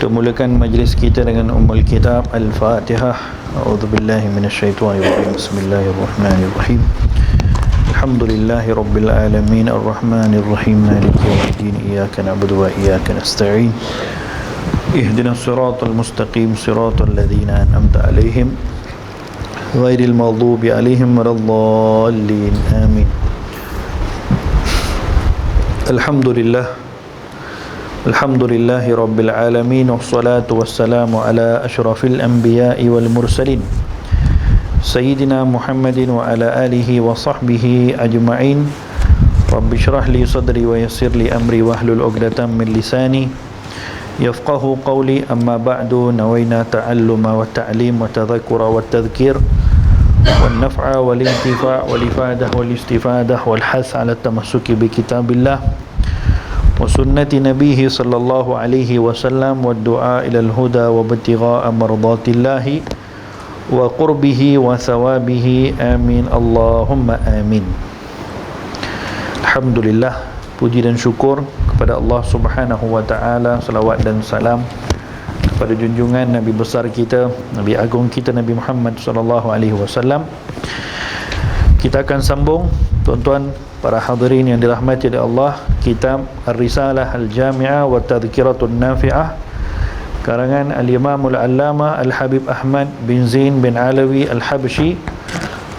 Kita mulakan majlis kita dengan Ummul Kitab Al-Fatihah. A'udzubillahi minasyaitonirrajim. Bismillahirrahmanirrahim. Alhamdulillahi rabbil alamin arrahmanir rahim maliki yaumiddin iyyaka na'budu wa iyyaka nasta'in. Ihdinas siratal mustaqim siratal ladzina an'amta 'alaihim ghairil maghdubi 'alaihim waladdallin. Amin. Alhamdulillahi rabbil alamin wassalatu wassalamu ala asyrafil anbiya'i wal mursalin Sayyidina Muhammadin wa ala alihi wa sahbihi ajma'in. Rabbi syrah li sadri wa yassir li amri wahlul 'uqdatam min lisani yafqahu qawli. Amma ba'du, nawayna ta'alluma wa ta'lim wa tadhakkura wa tadhkir wal naf'a wal intifa' wal ifadah wal istifadah wal has 'ala tamassuki bi kitabillah wa sunnati nabihi sallallahu alaihi wasallam wa du'a ilal huda wa ibtigha'a mardatillahi wa qurbihi wa thawabihi. Amin Allahumma amin. Alhamdulillah, puji dan syukur kepada Allah Subhanahu wa taala, salawat dan salam kepada junjungan Nabi besar kita, Nabi agung kita, Nabi Muhammad sallallahu alaihi wasallam. Kita akan sambung, tuan-tuan, para hadirin yang dirahmati oleh Allah, kitab Ar-Risalah Al-Jami'ah wa Tadhkiratun Nafi'ah karangan Al-Imamul Allama Al-Habib Ahmad bin Zain bin Alawi Al-Habshi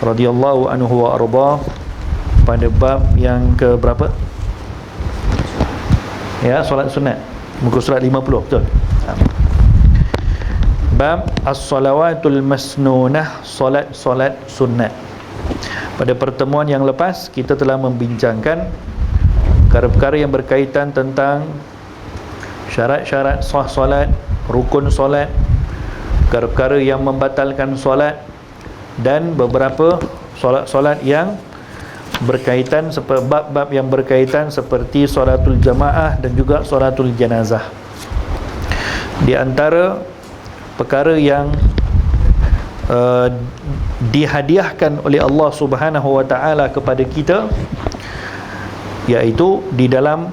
radhiyallahu anhu wa arda, pada bab yang ke berapa? Ya, solat sunat, muka surat 50, betul? Bab As-Salawatul Masnunah, solat sunat. Pada pertemuan yang lepas kita telah membincangkan perkara-perkara yang berkaitan tentang syarat-syarat sah solat, rukun solat, perkara-perkara yang membatalkan solat, dan beberapa solat-solat yang berkaitan, bab-bab yang berkaitan seperti solatul jamaah dan juga solatul janazah. Di antara perkara yang dihadiahkan oleh Allah Subhanahu wa taala kepada kita, iaitu di dalam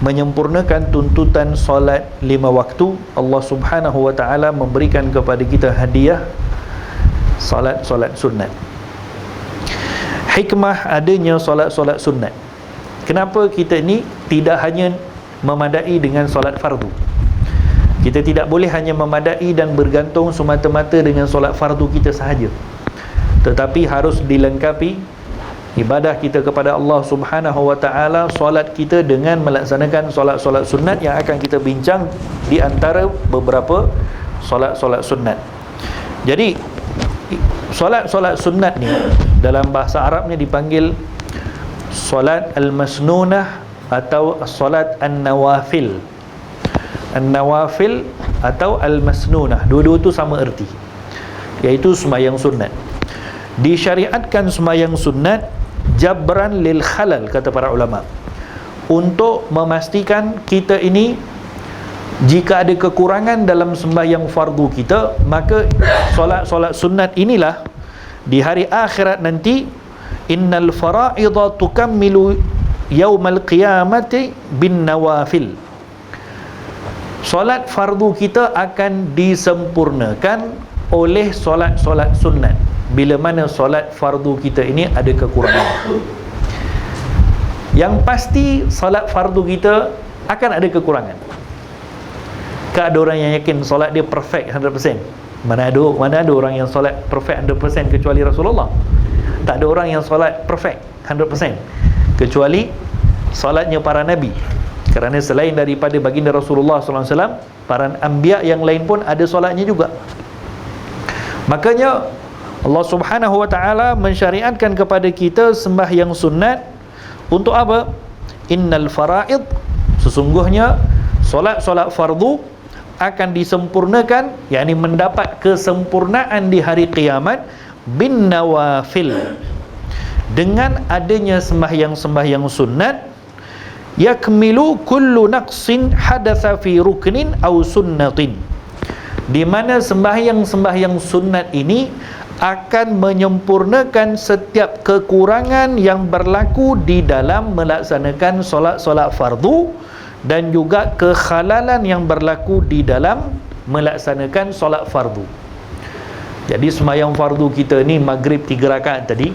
menyempurnakan tuntutan solat 5 waktu, Allah Subhanahu wa taala memberikan kepada kita hadiah solat sunat. Hikmah adanya solat sunat, kenapa kita ni tidak hanya memadai dengan solat fardu. Kita tidak boleh hanya memadai dan bergantung semata-mata dengan solat fardu kita sahaja, tetapi harus dilengkapi ibadah kita kepada Allah Subhanahu wa taala, solat kita, dengan melaksanakan solat-solat sunat yang akan kita bincang di antara beberapa solat-solat sunat. Jadi solat-solat sunat ni dalam bahasa Arabnya dipanggil solat al-masnunah atau solat an-nawafil. An-nawafil atau al-masnunah, dua-dua tu sama erti, iaitu sembahyang sunat. Disyariatkan sembahyang sunat jabran lil khalal, kata para ulama, untuk memastikan kita ini, jika ada kekurangan dalam sembahyang fardu kita, maka solat-solat sunat inilah di hari akhirat nanti, innal fara'idha tukammilu yaumal qiyamati bin nawafil. Solat fardu kita akan disempurnakan oleh solat-solat sunat bila mana solat fardu kita ini ada kekurangan. Yang pasti solat fardu kita akan ada kekurangan. Tak ada orang yang yakin solat dia perfect 100%. Mana ada orang yang solat perfect 100% kecuali Rasulullah. Tak ada orang yang solat perfect 100% kecuali solatnya para nabi. Kerana selain daripada baginda Rasulullah SAW, para anbiya yang lain pun ada solatnya juga. Makanya Allah Subhanahu wa taala mensyariatkan kepada kita sembahyang sunat untuk apa? Innal fara'id, sesungguhnya solat-solat fardu akan disempurnakan, yakni mendapat kesempurnaan di hari kiamat, bin nawafil, dengan adanya sembahyang-sembahyang sunat. Yakmilu kullu naqsin hadatha fi ruknin aw sunnatin, di mana sembahyang-sembahyang sunat ini akan menyempurnakan setiap kekurangan yang berlaku di dalam melaksanakan solat-solat fardu dan juga kekhalalan yang berlaku di dalam melaksanakan solat fardu. Jadi sembahyang fardu kita ni maghrib 3 rakaat tadi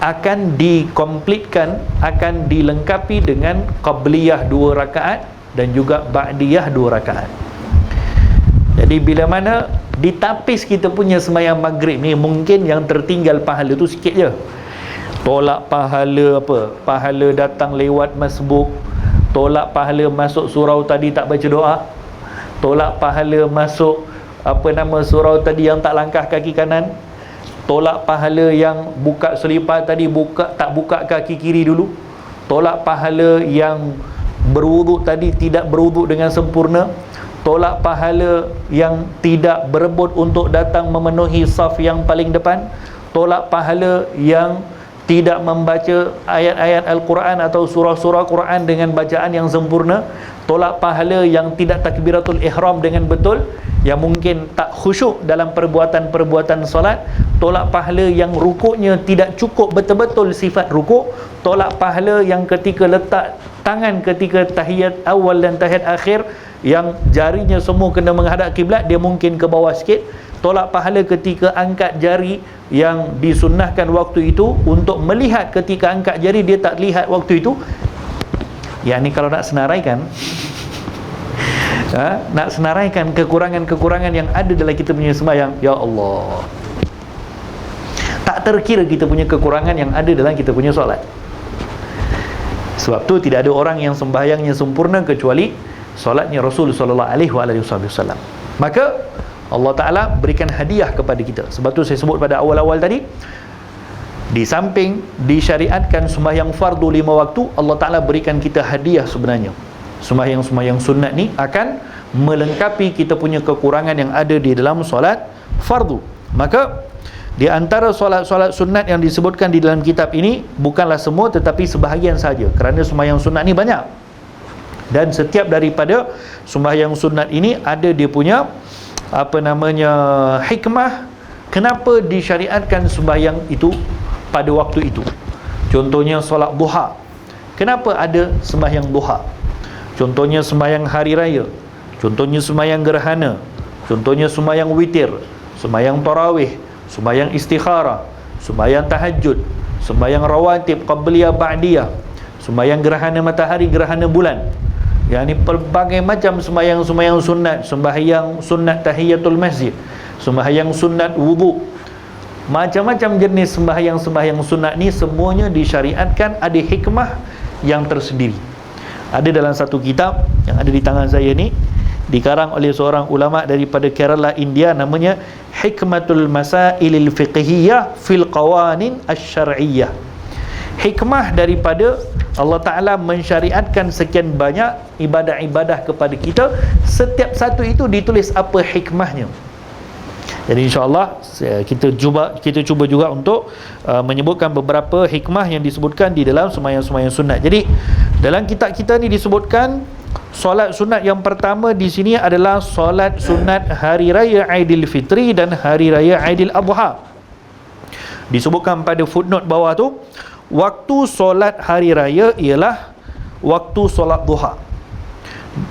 akan dikomplitkan, akan dilengkapi dengan qabliyah 2 rakaat dan juga ba'diyah 2 rakaat. Jadi bila mana ditapis kita punya sembahyang maghrib ni, mungkin yang tertinggal pahala tu sikit je. Tolak pahala apa? Pahala datang lewat masbuk, tolak pahala masuk surau tadi tak baca doa, tolak pahala masuk surau tadi yang tak langkah kaki kanan, tolak pahala yang buka selipar tadi tak buka kaki kiri dulu, tolak pahala yang berwuduk tadi tidak berwuduk dengan sempurna, tolak pahala yang tidak berebut untuk datang memenuhi saf yang paling depan, tolak pahala yang tidak membaca ayat-ayat Al-Quran atau surah-surah Quran dengan bacaan yang sempurna, tolak pahala yang tidak takbiratul ihram dengan betul, yang mungkin tak khusyuk dalam perbuatan-perbuatan solat, tolak pahala yang rukuknya tidak cukup betul-betul sifat rukuk, tolak pahala yang ketika letak tangan ketika tahiyat awal dan tahiyat akhir yang jarinya semua kena menghadap kiblat, dia mungkin ke bawah sikit, tolak pahala ketika angkat jari yang disunnahkan waktu itu untuk melihat ketika angkat jari dia tak lihat waktu itu. Yang ni kalau nak senaraikan nak senaraikan kekurangan-kekurangan yang ada dalam kita punya sembahyang, ya Allah, tak terkira kita punya kekurangan yang ada dalam kita punya solat. Sebab tu tidak ada orang yang sembahyangnya sempurna kecuali solatnya Rasul sallallahu alaihi wasallam. Maka Allah Ta'ala berikan hadiah kepada kita. Sebab tu saya sebut pada awal-awal tadi, di samping disyariatkan sembahyang fardu 5 waktu, Allah Ta'ala berikan kita hadiah sebenarnya. Sembahyang-sembahyang sunat ni akan melengkapi kita punya kekurangan yang ada di dalam solat fardu. Maka di antara solat-solat sunat yang disebutkan di dalam kitab ini bukanlah semua, tetapi sebahagian saja, kerana sembahyang sunat ni banyak. Dan setiap daripada sembahyang sunat ini ada dia punya hikmah kenapa disyariatkan sembahyang itu pada waktu itu. Contohnya solat duha, kenapa ada sembahyang duha? Contohnya sembahyang hari raya, contohnya sembahyang gerhana, contohnya sembahyang witir, sembahyang tarawih, sembahyang istikharah, sembahyang tahajud, sembahyang rawatib qabliyah ba'diyah, sembahyang gerhana matahari, gerhana bulan. Yang ni pelbagai macam sembahyang-sembahyang sunat, sembahyang sunat tahiyatul masjid, sembahyang sunat wudu, macam-macam jenis sembahyang-sembahyang sunat ni semuanya disyariatkan ada hikmah yang tersendiri. Ada dalam satu kitab yang ada di tangan saya ni, dikarang oleh seorang ulama daripada Kerala, India, namanya Hikmatul Masailil Fiqhiyah fil Qawanin Asy-Syar'iyyah. Hikmah daripada Allah Ta'ala mensyariatkan sekian banyak ibadah-ibadah kepada kita, setiap satu itu ditulis apa hikmahnya. Jadi insya-Allah kita cuba juga untuk menyebutkan beberapa hikmah yang disebutkan di dalam sembahyang-sembahyang sunat. Jadi dalam kitab kita ni disebutkan solat sunat yang pertama di sini adalah solat sunat hari raya Aidil Fitri dan hari raya Aidil Adha. Disebutkan pada footnote bawah tu, waktu solat hari raya ialah waktu solat duha.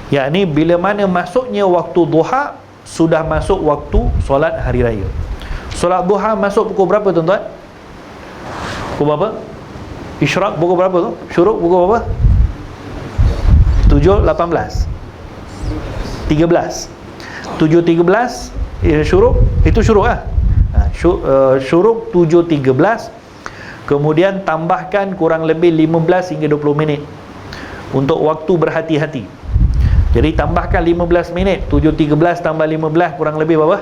Yakni bila mana masuknya waktu duha, sudah masuk waktu solat hari raya. Solat duha masuk pukul berapa tuan-tuan? Pukul berapa? Isyraq pukul berapa tu? Syuruk pukul berapa? 7.18 13 7.13 syuruk, itu syuruk lah. Syuruk 7.13, kemudian tambahkan kurang lebih 15 hingga 20 minit untuk waktu berhati-hati. Jadi tambahkan 15 minit, 7.13 tambah 15 kurang lebih berapa?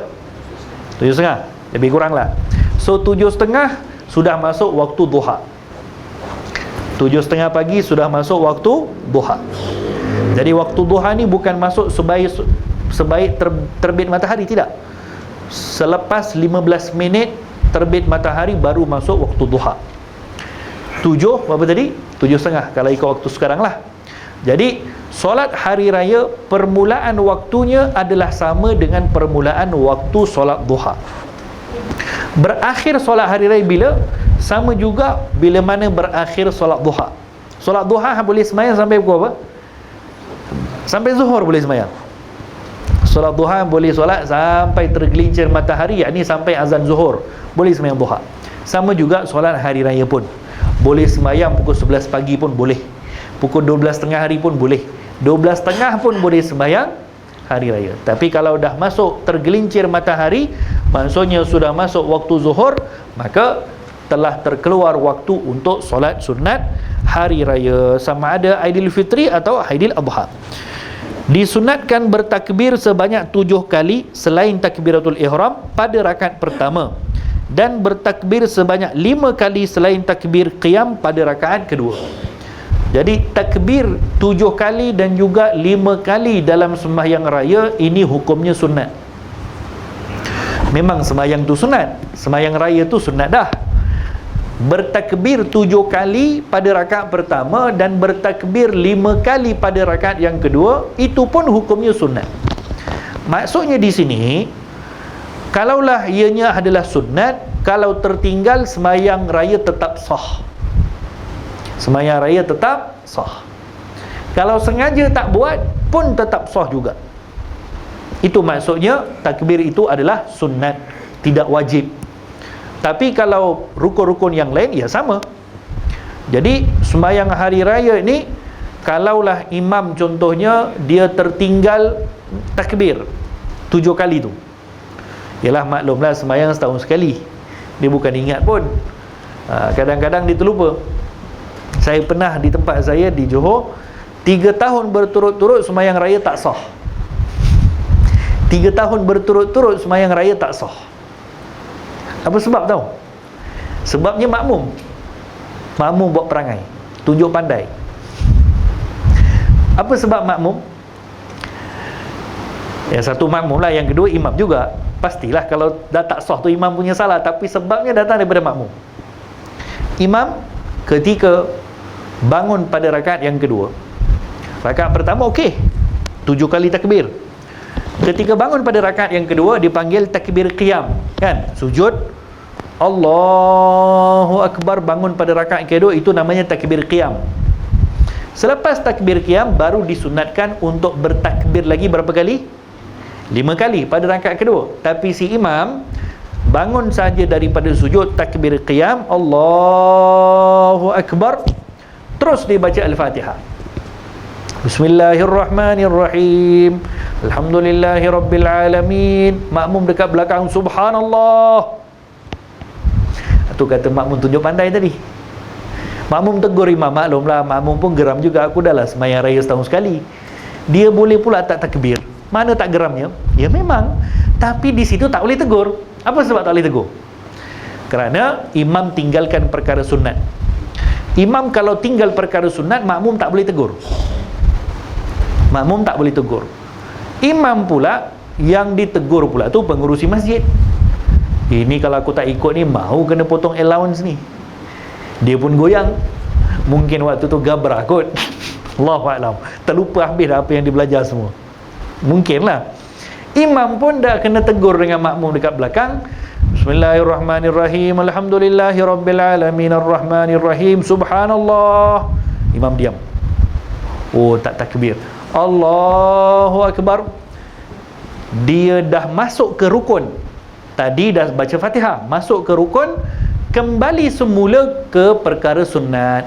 7.5, lebih kurang lah. So 7.5 sudah masuk waktu duha. 7.30 pagi sudah masuk waktu duha. Jadi waktu duha ni bukan masuk sebaik terbit matahari, tidak. Selepas 15 minit terbit matahari baru masuk waktu duha. 7 berapa tadi? 7.30 kalau ikut waktu sekarang lah. Jadi solat hari raya permulaan waktunya adalah sama dengan permulaan waktu solat duha. Berakhir solat hari raya bila? Sama juga bila mana berakhir solat duha. Solat duha boleh sembahyang sampai pukul apa? Sampai zuhur boleh sembahyang. Solat duha boleh solat sampai tergelincir matahari, yakni sampai azan zuhur, boleh sembahyang duha. Sama juga solat hari raya pun boleh sembahyang pukul 11 pagi pun boleh, pukul 12 tengah hari pun boleh, 12 tengah pun boleh sembahyang hari raya. Tapi kalau dah masuk tergelincir matahari, maksudnya sudah masuk waktu zuhur, maka telah terkeluar waktu untuk solat sunat hari raya, sama ada Aidilfitri atau Aidil-Adha. Disunatkan bertakbir sebanyak 7 kali selain takbiratul ihram pada rakaat pertama, dan bertakbir sebanyak 5 kali selain takbir qiyam pada rakaat kedua. Jadi takbir 7 kali dan juga 5 kali dalam sembahyang raya ini hukumnya sunat. Memang sembahyang tu sunat, sembahyang raya tu sunat dah. Bertakbir 7 kali pada rakaat pertama dan bertakbir 5 kali pada rakaat yang kedua, itu pun hukumnya sunat. Maksudnya di sini, kalaulah ianya adalah sunat, kalau tertinggal sembahyang raya tetap sah. Sembahyang raya tetap sah. Kalau sengaja tak buat pun tetap sah juga. Itu maksudnya takbir itu adalah sunat, tidak wajib. Tapi kalau rukun-rukun yang lain, ya sama. Jadi sembahyang hari raya ni, kalaulah imam contohnya dia tertinggal takbir 7 kali tu, yalah maklumlah sembahyang setahun sekali, dia bukan ingat pun. Kadang-kadang dia terlupa. Saya pernah di tempat saya di Johor 3 tahun berturut-turut sembahyang raya tak sah. 3 tahun berturut-turut sembahyang raya tak sah. Apa sebab tahu? Sebabnya makmum buat perangai, tunjuk pandai. Apa sebab makmum? Yang satu makmum lah, yang kedua imam juga. Pastilah kalau dah tak sah tu imam punya salah, tapi sebabnya datang daripada makmum. Imam ketika bangun pada rakaat yang kedua, rakaat pertama okey, 7 kali takbir. Ketika bangun pada rakaat yang kedua, dipanggil takbir qiyam, kan? Sujud, Allahu Akbar, bangun pada rakaat kedua, itu namanya takbir qiyam. Selepas takbir qiyam, baru disunatkan untuk bertakbir lagi berapa kali? 5 kali pada rakaat kedua. Tapi si imam bangun saja daripada sujud, takbir qiyam, Allahu Akbar, terus dia baca Al-Fatihah. Bismillahirrahmanirrahim, Alhamdulillahirabbilalamin. Makmum dekat belakang, Subhanallah. Itu kata makmum tunjuk pandai tadi. Makmum tegur imam, maklumlah makmum pun geram juga. Aku dah lah sembahyang raya setahun sekali, dia boleh pula tak takbir. Mana tak geramnya? Ya memang, tapi di situ tak boleh tegur. Apa sebab tak boleh tegur? Kerana imam tinggalkan perkara sunat. Imam kalau tinggal perkara sunat, makmum tak boleh tegur. Makmum tak boleh tegur. Imam pula yang ditegur pula tu pengurusi masjid. Ini kalau aku tak ikut ni, mau kena potong allowance ni. Dia pun goyang. Mungkin waktu tu gabrah kot. Allahuakbar, terlupa habis dah apa yang dia belajar semua. Mungkinlah. Imam pun dah kena tegur dengan makmum dekat belakang. Bismillahirrahmanirrahim, Alhamdulillahirabbilalamin, Arrahmanirrahim, Subhanallah. Imam diam. Oh, tak takbir. Allahu Akbar. Dia dah masuk ke rukun. Tadi dah baca Fatihah, masuk ke rukun, kembali semula ke perkara sunat,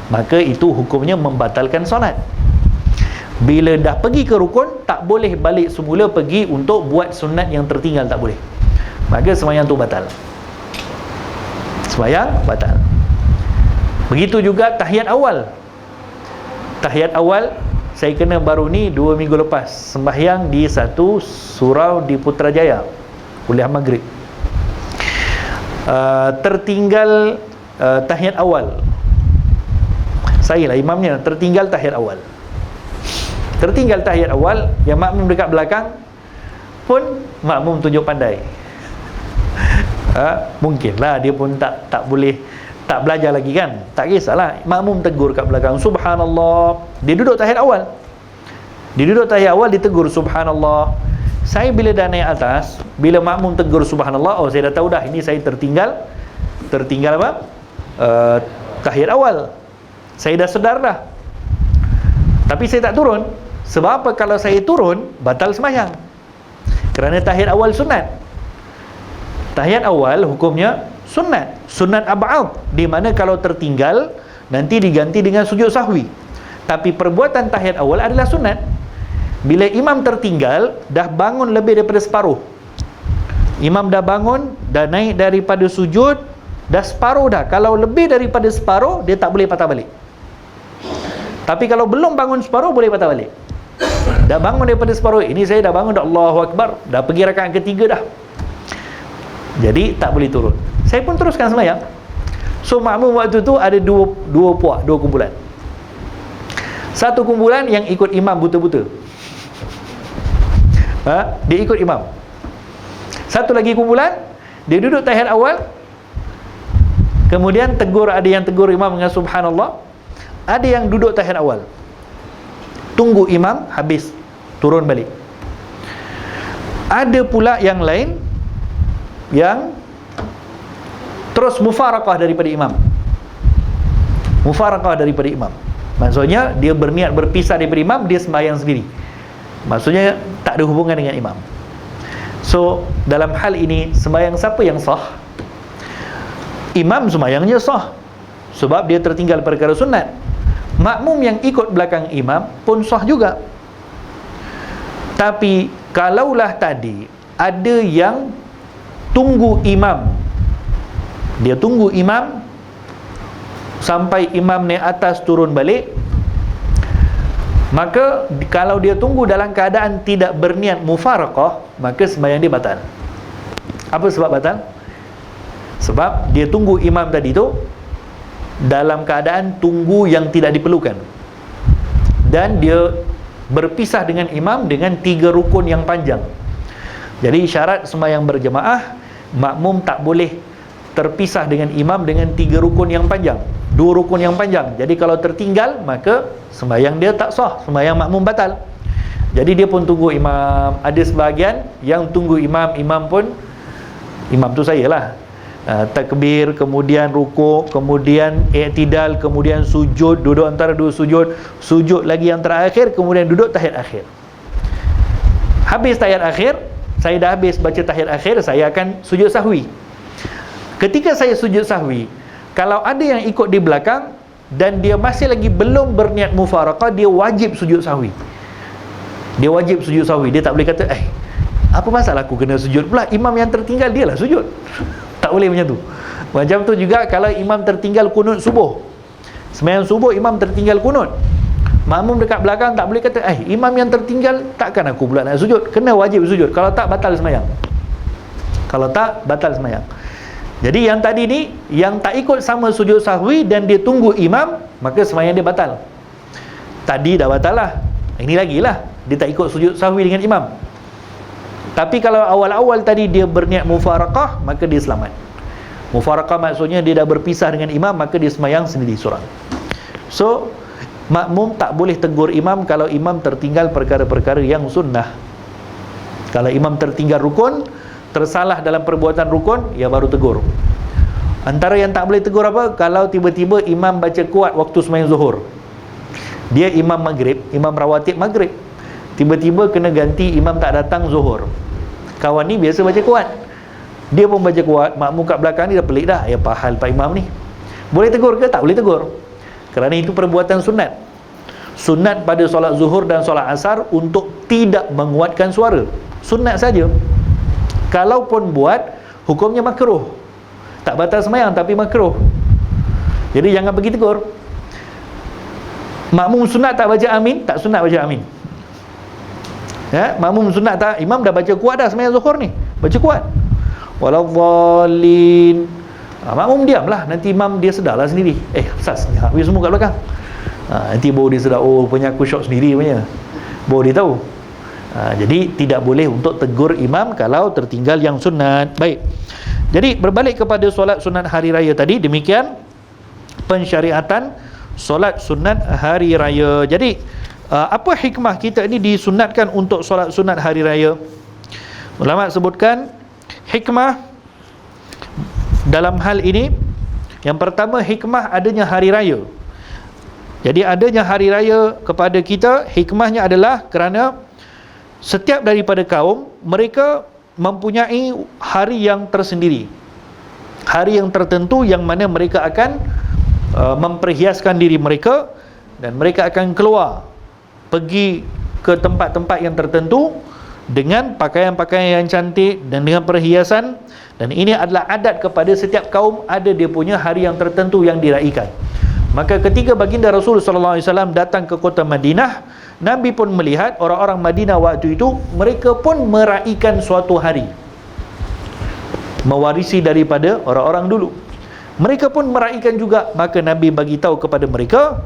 maka itu hukumnya membatalkan solat. Bila dah pergi ke rukun, tak boleh balik semula pergi untuk buat sunat yang tertinggal, tak boleh. Maka sembahyang tu batal. Sembahyang batal. Begitu juga tahiyat awal. Tahiyat awal saya kena baru ni 2 minggu lepas, sembahyang di satu surau di Putrajaya, kuliah maghrib. Tertinggal tahiyat awal. Saya lah imamnya, tertinggal tahiyat awal. Tertinggal tahiyat awal, yang makmum dekat belakang pun makmum tunjuk pandai. Mungkinlah dia pun tak boleh, tak belajar lagi kan, tak kisahlah, makmum tegur kat belakang, Subhanallah. Dia duduk tahiyat awal, ditegur Subhanallah. Saya bila dah naik atas, bila makmum tegur Subhanallah, oh saya dah tahu dah, ini saya tertinggal apa? Tahiyat awal. Saya dah sedar dah, tapi saya tak turun. Sebab apa? Kalau saya turun, batal sembahyang. Kerana tahiyat awal sunat. Tahiyat awal hukumnya sunat. Sunat ab'ad, di mana kalau tertinggal nanti diganti dengan sujud sahwi. Tapi perbuatan tahiyat awal adalah sunat. Bila imam tertinggal, dah bangun lebih daripada separuh. Imam dah bangun, dah naik daripada sujud, dah separuh dah. Kalau lebih daripada separuh, dia tak boleh patah balik. Tapi kalau belum bangun separuh, boleh patah balik. Dah bangun daripada separuh, ini saya dah bangun, dah Allahu Akbar, dah pergi rakaat ketiga dah. Jadi tak boleh turun. Saya pun teruskan sembahyang. So makmum waktu tu ada dua kumpulan. Satu kumpulan yang ikut imam buta-buta. Dia ikut imam. Satu lagi kumpulan, dia duduk tahiyat awal, kemudian tegur, ada yang tegur imam dengan subhanallah, ada yang duduk tahiyat awal, tunggu imam habis, turun balik. Ada pula yang lain yang terus mufaraqah daripada imam. Mufaraqah daripada imam, maksudnya dia berniat berpisah daripada imam, dia sembahyang sendiri. Maksudnya tak ada hubungan dengan imam. So dalam hal ini, sembahyang siapa yang sah? Imam sembahyangnya sah, sebab dia tertinggal perkara sunat. Makmum yang ikut belakang imam pun sah juga. Tapi kalaulah tadi ada yang tunggu imam, dia tunggu imam sampai imam naik atas turun balik, maka kalau dia tunggu dalam keadaan tidak berniat mufaraqah, maka sembahyang dia batal. Apa sebab batal? Sebab dia tunggu imam tadi tu dalam keadaan tunggu yang tidak diperlukan, dan dia berpisah dengan imam dengan 3 rukun yang panjang. Jadi syarat sembahyang berjemaah, makmum tak boleh terpisah dengan imam dengan 3 rukun yang panjang, 2 rukun yang panjang. Jadi kalau tertinggal, maka sembahyang dia tak sah, sembahyang makmum batal. Jadi dia pun tunggu imam. Ada sebahagian yang tunggu imam, imam tu saya lah, takbir, kemudian rukuk, kemudian i'tidal, kemudian sujud, duduk antara 2 sujud, sujud lagi yang terakhir, kemudian duduk tahiyat akhir. Habis tahiyat akhir, saya dah habis baca tahiyat akhir, saya akan sujud sahwi. Ketika saya sujud sahwi, kalau ada yang ikut di belakang dan dia masih lagi belum berniat mufaraqah, dia wajib sujud sahwi. Dia wajib sujud sahwi. Dia tak boleh kata, apa masalah aku kena sujud pula? Imam yang tertinggal dia lah sujud. Tak boleh macam tu. Macam tu juga kalau imam tertinggal kunut subuh. Sembahyang subuh imam tertinggal kunut, makmum dekat belakang tak boleh kata, imam yang tertinggal, takkan aku pula nak sujud. Kena wajib sujud. Kalau tak, batal sembahyang. Kalau tak, batal sembahyang. Jadi yang tadi ni, yang tak ikut sama sujud sahwi dan dia tunggu imam, maka sembahyang dia batal. Tadi dah batal lah, ini lagi lah, dia tak ikut sujud sahwi dengan imam. Tapi kalau awal-awal tadi dia berniat mufaraqah, maka dia selamat. Mufaraqah maksudnya dia dah berpisah dengan imam, maka dia sembahyang sendiri seorang. So makmum tak boleh tegur imam kalau imam tertinggal perkara-perkara yang sunnah. Kalau imam tertinggal rukun, tersalah dalam perbuatan rukun, ya baru tegur. Antara yang tak boleh tegur apa? Kalau tiba-tiba imam baca kuat waktu sembahyang zuhur, dia imam maghrib, imam rawatib maghrib, tiba-tiba kena ganti, imam tak datang zuhur. Kawan ni biasa baca kuat, dia pun baca kuat, makmum kat belakang ni dah pelik dah, apa hal Pak Imam ni? Boleh tegur ke? Tak boleh tegur, kerana itu perbuatan sunat. Sunat pada solat zuhur dan solat asar untuk tidak menguatkan suara, sunat saja. Kalaupun buat, hukumnya makruh. Tak batal sembahyang tapi makruh. Jadi jangan pergi tegur. Makmum sunat tak baca amin, tak sunat baca amin. Ya, makmum sunat tak, imam dah baca kuat dah sembahyang zuhur ni, baca kuat, waladhdallin, makmum diamlah, nanti imam dia sedarlah sendiri, Ustaz, habis semua kat belakang. Nanti baru dia sedar, oh punya aku syok sendiri punya, baru dia tahu. Jadi tidak boleh untuk tegur imam kalau tertinggal yang sunat. Baik, jadi berbalik kepada solat sunat hari raya tadi, demikian pensyariatan solat sunat hari raya. Jadi apa hikmah kita ni disunatkan untuk solat sunat hari raya? Ulama sebutkan hikmah dalam hal ini. Yang pertama, hikmah adanya hari raya. Jadi adanya hari raya kepada kita, hikmahnya adalah kerana setiap daripada kaum, mereka mempunyai hari yang tersendiri, hari yang tertentu yang mana mereka akan memperhiaskan diri mereka, dan mereka akan keluar pergi ke tempat-tempat yang tertentu dengan pakaian-pakaian yang cantik dan dengan perhiasan. Dan ini adalah adat kepada setiap kaum, ada dia punya hari yang tertentu yang diraikan. Maka ketika baginda Rasul SAW datang ke kota Madinah, Nabi pun melihat orang-orang Madinah waktu itu, mereka pun meraikan suatu hari, mewarisi daripada orang-orang dulu. Mereka pun meraikan juga. Maka Nabi bagi tahu kepada mereka,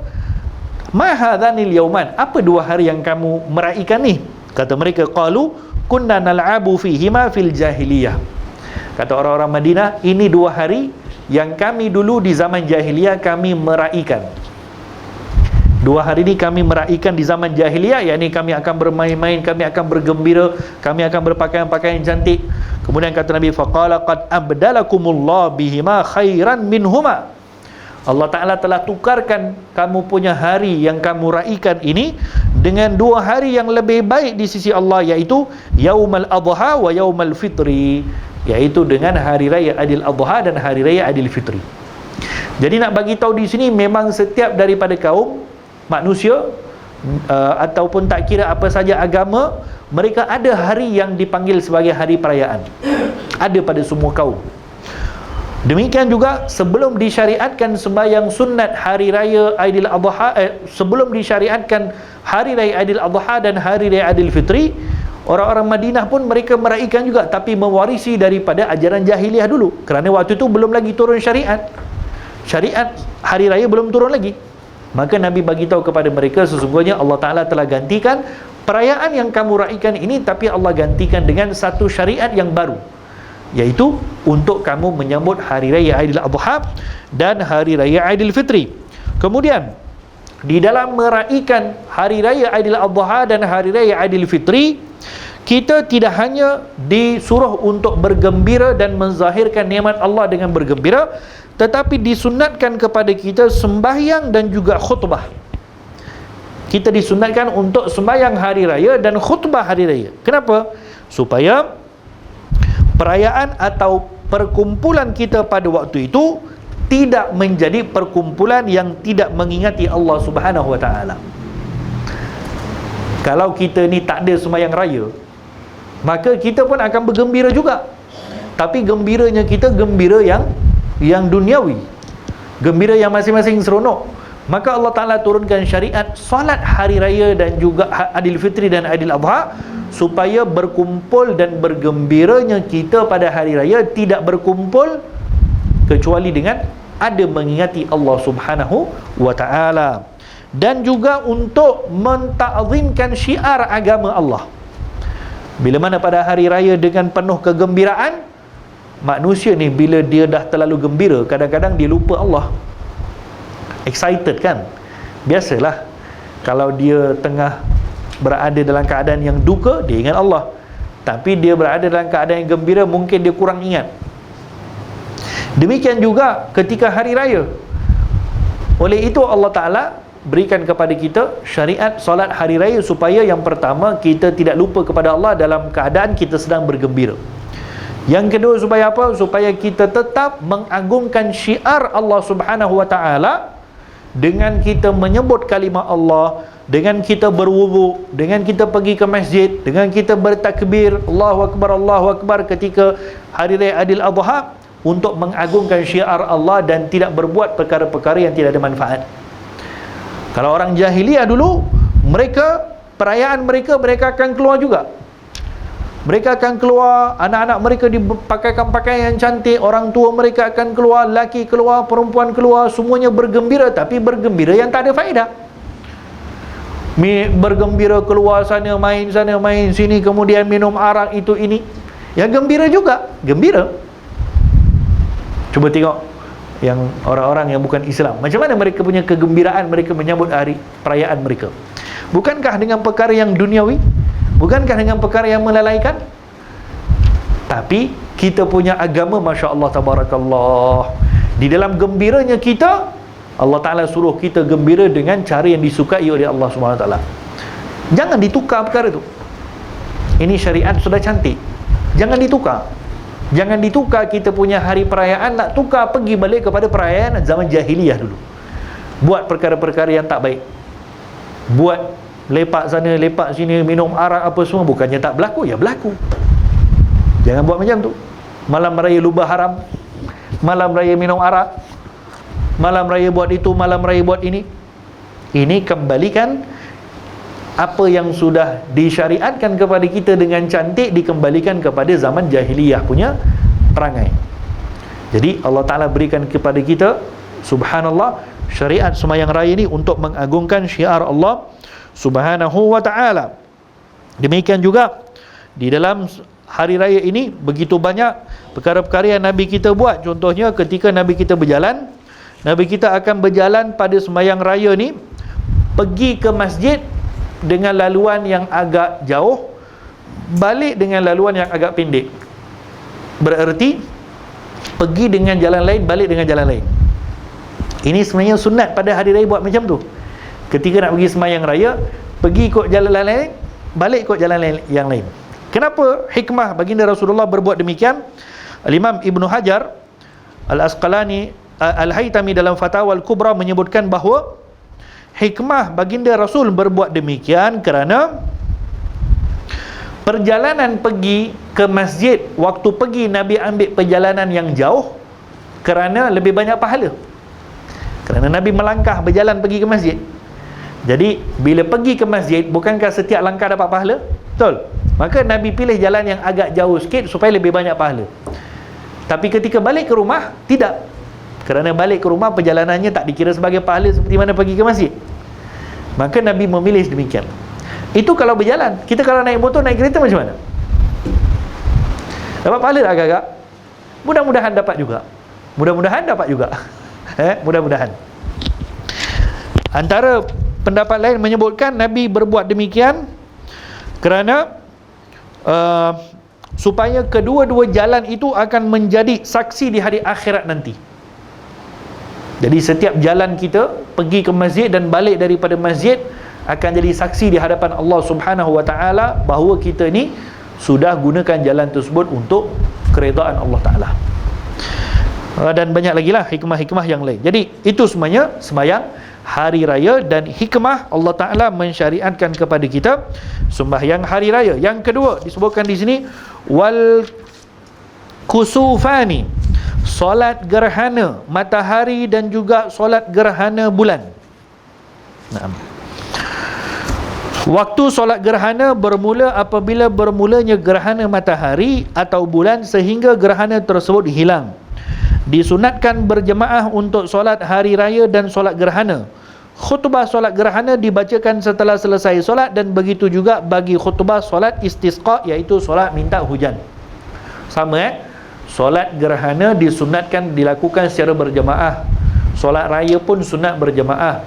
ma hadzanil yauman, apa dua hari yang kamu meraikan ni? Kata mereka, qalu kunna nal'abu fihima fil jahiliyah. Kata orang-orang Madinah, ini dua hari yang kami dulu di zaman jahiliyah kami meraikan. Dua hari ini kami meraikan di zaman jahiliyah, yakni kami akan bermain-main, kami akan bergembira, kami akan berpakaian-pakaian cantik. Kemudian kata Nabi, faqala qad abdalakumullah bihima khairan minhuma. Allah Ta'ala telah tukarkan kamu punya hari yang kamu raikan ini dengan dua hari yang lebih baik di sisi Allah, iaitu Yaumal Adha wa Yaumal Fitri, iaitu dengan hari raya Aidil Adha dan hari raya Aidil Fitri. Jadi nak bagi tahu di sini, memang setiap daripada kaum manusia ataupun tak kira apa saja agama, mereka ada hari yang dipanggil sebagai hari perayaan. Ada pada semua kaum. Demikian juga sebelum disyariatkan sembahyang sunat hari raya Aidil Adha, sebelum disyariatkan hari raya Aidil Adha dan hari raya Aidil Fitri, orang-orang Madinah pun mereka meraikan juga, tapi mewarisi daripada ajaran jahiliah dulu. Kerana waktu itu belum lagi turun syariat. Syariat hari raya belum turun lagi. Maka Nabi bagi tahu kepada mereka, sesungguhnya Allah Ta'ala telah gantikan perayaan yang kamu raikan ini, tapi Allah gantikan dengan satu syariat yang baru, iaitu untuk kamu menyambut hari raya Aidil Adha dan hari raya Aidil Fitri. Kemudian di dalam meraikan hari raya Aidil Adha dan hari raya Aidil Fitri, kita tidak hanya disuruh untuk bergembira dan menzahirkan nikmat Allah dengan bergembira, tetapi disunatkan kepada kita sembahyang dan juga khutbah. Kita disunatkan untuk sembahyang hari raya dan khutbah hari raya. Kenapa? Supaya perayaan atau perkumpulan kita pada waktu itu tidak menjadi perkumpulan yang tidak mengingati Allah Subhanahu Wa Taala. Kalau kita ni tak ada sembahyang raya, maka kita pun akan bergembira juga, tapi gembiranya kita gembira yang duniawi, gembira yang masing-masing seronok. Maka Allah Ta'ala turunkan syariat solat hari raya dan juga Aidil Fitri dan Aidil Adha, supaya berkumpul dan bergembiranya kita pada hari raya tidak berkumpul kecuali dengan ada mengingati Allah Subhanahu Wa Ta'ala. Dan juga untuk menta'zimkan syiar agama Allah. Bila mana pada hari raya dengan penuh kegembiraan, manusia ni bila dia dah terlalu gembira, kadang-kadang dia lupa Allah. Excited kan? Biasalah, kalau dia tengah berada dalam keadaan yang duka, dia ingat Allah. Tapi dia berada dalam keadaan yang gembira, mungkin dia kurang ingat. Demikian juga ketika hari raya. Oleh itu Allah Ta'ala berikan kepada kita syariat solat hari raya, supaya yang pertama, kita tidak lupa kepada Allah dalam keadaan kita sedang bergembira. Yang kedua, supaya apa? Supaya kita tetap mengagungkan syiar Allah Subhanahu Wa Ta'ala dengan kita menyebut kalimah Allah, dengan kita berwudu, dengan kita pergi ke masjid, dengan kita bertakbir Allahu Akbar ketika hari raya Aidil Adha, untuk mengagungkan syiar Allah dan tidak berbuat perkara-perkara yang tidak ada manfaat. Kalau orang jahiliyah dulu, mereka perayaan mereka akan keluar juga. Mereka akan keluar, anak-anak mereka dipakaikan pakaian yang cantik, orang tua mereka akan keluar, lelaki keluar, perempuan keluar, semuanya bergembira, tapi bergembira yang tak ada faedah. Bergembira keluar sana main sini, kemudian minum arak itu ini. Yang gembira juga, gembira. Cuba tengok yang orang-orang yang bukan Islam, macam mana mereka punya kegembiraan mereka menyambut hari perayaan mereka. Bukankah dengan perkara yang duniawi? Bukankah dengan perkara yang melalaikan? Tapi kita punya agama, Masya Allah, Tabarakallah, di dalam gembiranya kita, Allah Ta'ala suruh kita gembira dengan cara yang disukai oleh Allah SWT. Jangan ditukar perkara itu. Ini syariat sudah cantik, jangan ditukar. Jangan ditukar kita punya hari perayaan, nak tukar pergi balik kepada perayaan zaman jahiliyah dulu. Buat perkara-perkara yang tak baik, buat lepak sana, lepak sini, minum arak apa semua. Bukannya tak berlaku, ya berlaku. Jangan buat macam tu. Malam raya lubah haram, malam raya minum arak, malam raya buat itu, malam raya buat ini. Ini kembalikan apa yang sudah disyariatkan kepada kita dengan cantik, dikembalikan kepada zaman jahiliyah punya perangai. Jadi Allah Ta'ala berikan kepada kita, subhanallah, syariat sembahyang raya ni untuk mengagungkan syiar Allah Subhanahu wa Ta'ala. Demikian juga di dalam hari raya ini begitu banyak perkara-perkara yang Nabi kita buat. Contohnya ketika Nabi kita berjalan, Nabi kita akan berjalan pada sembahyang raya ni, pergi ke masjid dengan laluan yang agak jauh, balik dengan laluan yang agak pendek. Bererti pergi dengan jalan lain, balik dengan jalan lain. Ini sebenarnya sunat pada hari raya buat macam tu. Ketika nak pergi sembahyang raya, pergi ikut jalan lain, balik ikut jalan lain yang lain. Kenapa hikmah baginda Rasulullah berbuat demikian? Al-Imam Ibnu Hajar Al-Asqalani Al-Haytami dalam Fatwa Al-Kubra menyebutkan bahawa hikmah baginda Rasul berbuat demikian kerana perjalanan pergi ke masjid, waktu pergi Nabi ambil perjalanan yang jauh kerana lebih banyak pahala. Kerana Nabi melangkah berjalan pergi ke masjid. Jadi bila pergi ke masjid, bukankah setiap langkah dapat pahala? Betul. Maka Nabi pilih jalan yang agak jauh sikit supaya lebih banyak pahala. Tapi ketika balik ke rumah, tidak. Kerana balik ke rumah perjalanannya tak dikira sebagai pahala seperti mana pergi ke masjid. Maka Nabi memilih demikian. Itu kalau berjalan. Kita kalau naik motor, naik kereta macam mana? Dapat pahala tak agak-agak? Mudah-mudahan dapat juga. Mudah-mudahan dapat juga. Mudah-mudahan. Antara pendapat lain menyebutkan Nabi berbuat demikian kerana supaya kedua-dua jalan itu akan menjadi saksi di hari akhirat nanti. Jadi setiap jalan kita pergi ke masjid dan balik daripada masjid akan jadi saksi di hadapan Allah Subhanahu wa Ta'ala bahawa kita ni sudah gunakan jalan tersebut untuk keredaan Allah Ta'ala. Dan banyak lagi lah hikmah-hikmah yang lain. Jadi itu semuanya sembahyang hari raya, dan hikmah Allah Ta'ala mensyariatkan kepada kita sembahyang hari raya. Yang kedua disebutkan di sini, wal kusufani, solat gerhana matahari dan juga solat gerhana bulan. Waktu solat gerhana bermula apabila bermulanya gerhana matahari atau bulan sehingga gerhana tersebut hilang. Disunatkan berjemaah untuk solat hari raya dan solat gerhana. Khutbah solat gerhana dibacakan setelah selesai solat, dan begitu juga bagi khutbah solat istisqa, iaitu solat minta hujan. Sama solat gerhana disunatkan dilakukan secara berjemaah. Solat raya pun sunat berjemaah.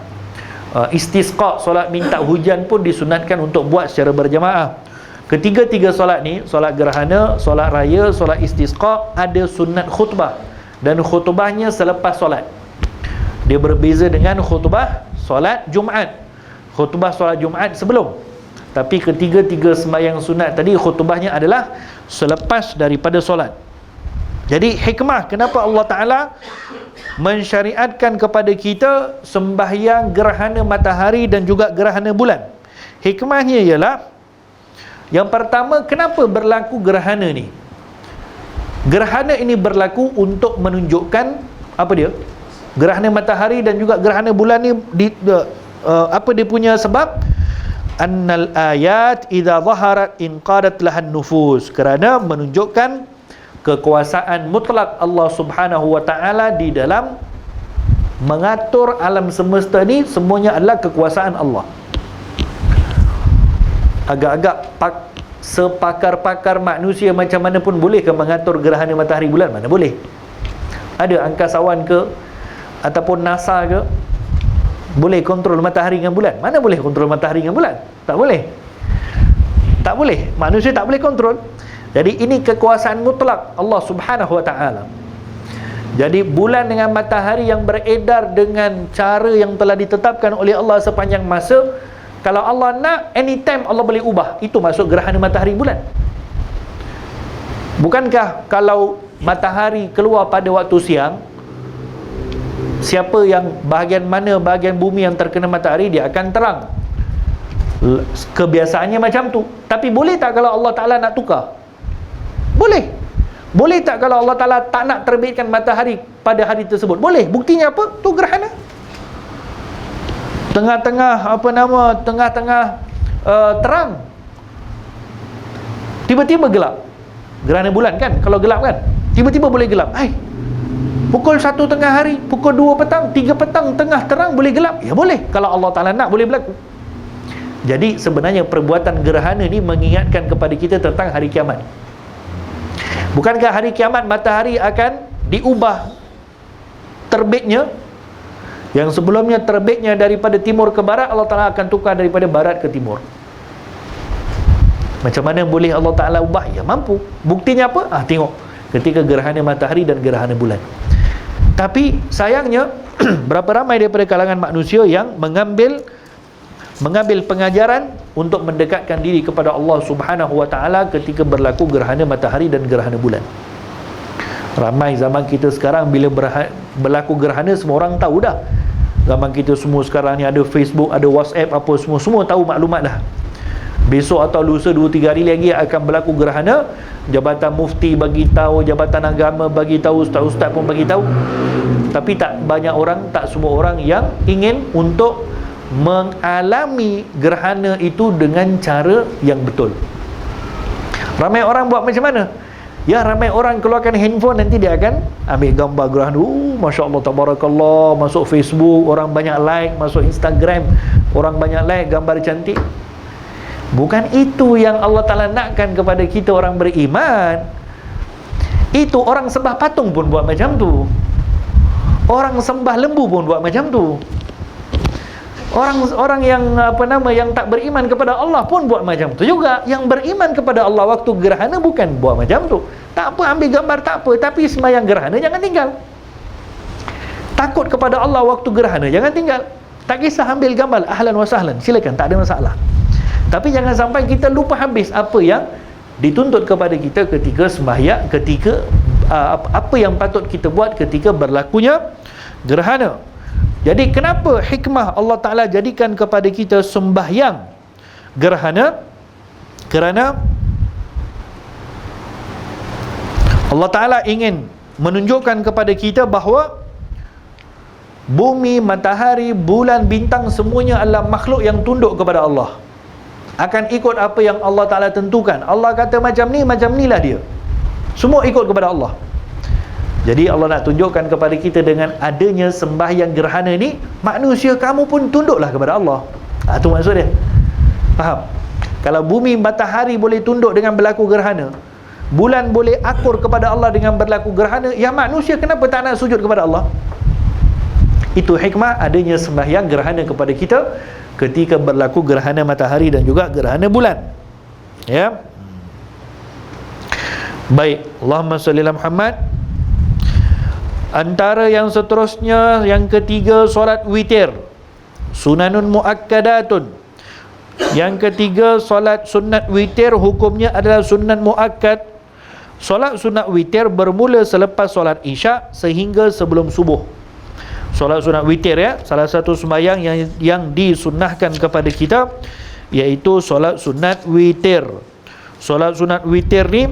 Istisqa, solat minta hujan pun disunatkan untuk buat secara berjemaah. Ketiga-tiga solat ni, solat gerhana, solat raya, solat istisqa, ada sunat khutbah, dan khutbahnya selepas solat. Dia berbeza dengan khutbah solat Jumaat. Khutbah solat Jumaat sebelum. Tapi ketiga-tiga sembahyang sunat tadi khutbahnya adalah selepas daripada solat. Jadi hikmah kenapa Allah Ta'ala mensyariatkan kepada kita sembahyang gerhana matahari dan juga gerhana bulan. Hikmahnya ialah, yang pertama, kenapa berlaku gerhana ni? Gerhana ini berlaku untuk menunjukkan apa dia? Gerhana matahari dan juga gerhana bulan ni apa dia punya sebab? Annal ayat idza zaharat inqadat lahan nufus, kerana menunjukkan kekuasaan mutlak Allah Subhanahu wa Ta'ala di dalam mengatur alam semesta ni. Semuanya adalah kekuasaan Allah. Agak-agak sepakar-pakar manusia macam mana pun boleh ke mengatur gerhana matahari bulan? Mana boleh. Ada angkasawan ke ataupun NASA ke boleh kontrol matahari dengan bulan? Mana boleh kontrol matahari dengan bulan? Tak boleh. Tak boleh. Manusia tak boleh kontrol. Jadi ini kekuasaan mutlak Allah Subhanahu wa Ta'ala. Jadi bulan dengan matahari yang beredar dengan cara yang telah ditetapkan oleh Allah sepanjang masa, kalau Allah nak, anytime Allah boleh ubah. Itu masuk gerhana matahari bulan. Bukankah kalau matahari keluar pada waktu siang, siapa yang bahagian mana bahagian bumi yang terkena matahari, dia akan terang. Kebiasaannya macam tu. Tapi boleh tak kalau Allah Ta'ala nak tukar? Boleh. Boleh tak kalau Allah Ta'ala tak nak terbitkan matahari pada hari tersebut? Boleh. Buktinya apa? Tu gerhana. Tengah-tengah terang, tiba-tiba gelap. Gerhana bulan kan, kalau gelap kan, tiba-tiba boleh gelap. Pukul 1 tengah hari, pukul 2 petang, 3 petang, tengah terang boleh gelap. Ya boleh. Kalau Allah Ta'ala nak, boleh berlaku. Jadi sebenarnya perbuatan gerhana ni mengingatkan kepada kita tentang hari kiamat. Bukankah hari kiamat matahari akan diubah terbitnya? Yang sebelumnya terbitnya daripada timur ke barat, Allah Ta'ala akan tukar daripada barat ke timur. Macam mana boleh Allah Ta'ala ubah? Ya mampu. Buktinya apa? Tengok ketika gerhana matahari dan gerhana bulan. Tapi sayangnya berapa ramai daripada kalangan manusia yang mengambil pengajaran untuk mendekatkan diri kepada Allah Subhanahu wa Ta'ala ketika berlaku gerhana matahari dan gerhana bulan. Ramai zaman kita sekarang bila berlaku gerhana, semua orang tahu dah. Zaman kita semua sekarang ni ada Facebook, ada WhatsApp, apa semua tahu maklumat dah. Besok atau lusa 2-3 hari lagi akan berlaku gerhana. Jabatan Mufti bagi tahu, Jabatan Agama bagi tahu, ustaz-ustaz pun bagi tahu. Tapi tak banyak orang, tak semua orang yang ingin untuk mengalami gerhana itu dengan cara yang betul. Ramai orang buat macam mana? Ya, ramai orang keluarkan handphone, nanti dia akan ambil gambar gerhana. Masya Allah, tabarakallah. Masuk Facebook, orang banyak like. Masuk Instagram, orang banyak like gambar cantik. Bukan itu yang Allah Ta'ala nakkan kepada kita orang beriman. Itu orang sembah patung pun buat macam tu. Orang sembah lembu pun buat macam tu. Orang yang yang tak beriman kepada Allah pun buat macam tu juga. Yang beriman kepada Allah waktu gerhana bukan buat macam tu. Tak apa, ambil gambar tak apa, tapi sembahyang gerhana jangan tinggal. Takut kepada Allah waktu gerhana jangan tinggal. Tak kisah ambil gambar, ahlan wa sahlan, silakan, tak ada masalah. Tapi jangan sampai kita lupa habis apa yang dituntut kepada kita ketika sembahyang, ketika apa yang patut kita buat ketika berlakunya gerhana. Jadi kenapa hikmah Allah Ta'ala jadikan kepada kita sembahyang gerhana? Kerana Allah Ta'ala ingin menunjukkan kepada kita bahawa bumi, matahari, bulan, bintang semuanya adalah makhluk yang tunduk kepada Allah. Akan ikut apa yang Allah Ta'ala tentukan. Allah kata macam ni lah dia. Semua ikut kepada Allah. Jadi Allah nak tunjukkan kepada kita dengan adanya sembahyang gerhana ni, manusia kamu pun tunduklah kepada Allah. Itu maksud dia. Faham? Kalau bumi, matahari boleh tunduk dengan berlaku gerhana, bulan boleh akur kepada Allah dengan berlaku gerhana, ya manusia kenapa tak nak sujud kepada Allah? Itu hikmah adanya sembahyang gerhana kepada kita ketika berlaku gerhana matahari dan juga gerhana bulan. Ya. Baik, Allahumma salli ala Muhammad. Antara yang seterusnya, yang ketiga, solat witir, sunanun muakkadatun. Yang ketiga, solat sunat witir hukumnya adalah sunat muakkad. Solat sunat witir bermula selepas solat isyak sehingga sebelum subuh. Solat sunat witir, ya, salah satu sembahyang yang disunnahkan kepada kita, iaitu solat sunat witir. Solat sunat witir ni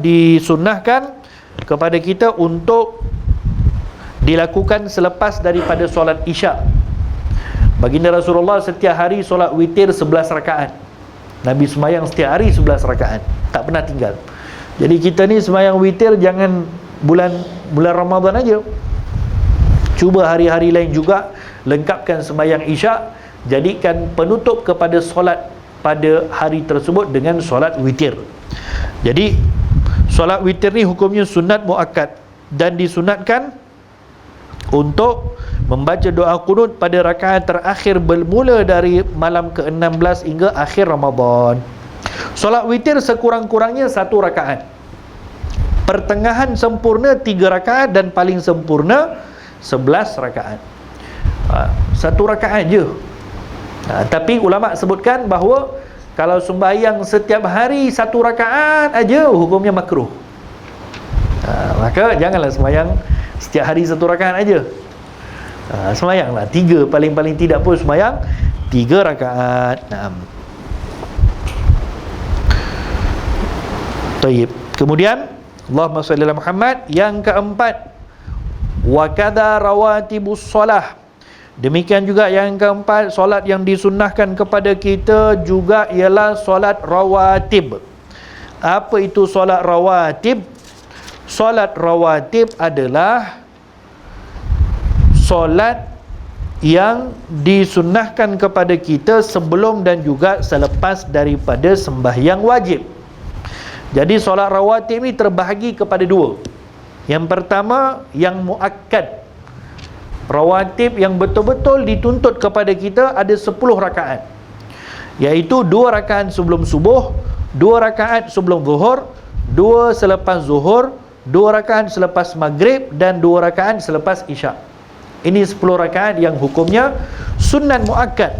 disunnahkan kepada kita untuk dilakukan selepas daripada solat isyak. Baginda Rasulullah setiap hari solat witir 11 rakaat. Nabi sembahyang setiap hari 11 rakaat, tak pernah tinggal. Jadi kita ni sembahyang witir jangan bulan Ramadan aja. Cuba hari-hari lain juga lengkapkan sembahyang isyak, jadikan penutup kepada solat pada hari tersebut dengan solat witir. Jadi solat witir ni hukumnya sunat muakkad dan disunatkan untuk membaca doa qunut pada rakaat terakhir bermula dari malam ke-16 hingga akhir Ramadan. Solat witir sekurang-kurangnya 1 rakaat. pertengahan sempurna 3 rakaat dan paling sempurna 11 rakaat. Satu rakaat je. Tapi ulama sebutkan bahawa kalau sembahyang setiap hari 1 rakaat aja, hukumnya makruh. Maka janganlah sembahyang setiap hari 1 rakaat aja. Sembahyanglah 3, paling-paling tidak pun sembahyang 3 rakaat. Tayyib. Kemudian Allahumma salli ala Muhammad. Yang keempat, wa kadza rawatibus shalah. Demikian juga yang keempat, solat yang disunnahkan kepada kita juga ialah solat rawatib. Apa itu solat rawatib? Solat rawatib adalah solat yang disunnahkan kepada kita sebelum dan juga selepas daripada sembahyang wajib. Jadi solat rawatib ini terbahagi kepada 2. Yang pertama, yang muakkad. Rawatib yang betul-betul dituntut kepada kita ada 10 rakaat, iaitu 2 rakaat sebelum subuh, 2 rakaat sebelum zuhur, 2 selepas zuhur, 2 rakaat selepas maghrib, dan 2 rakaat selepas isyak. Ini 10 rakaat yang hukumnya sunnan muakkad.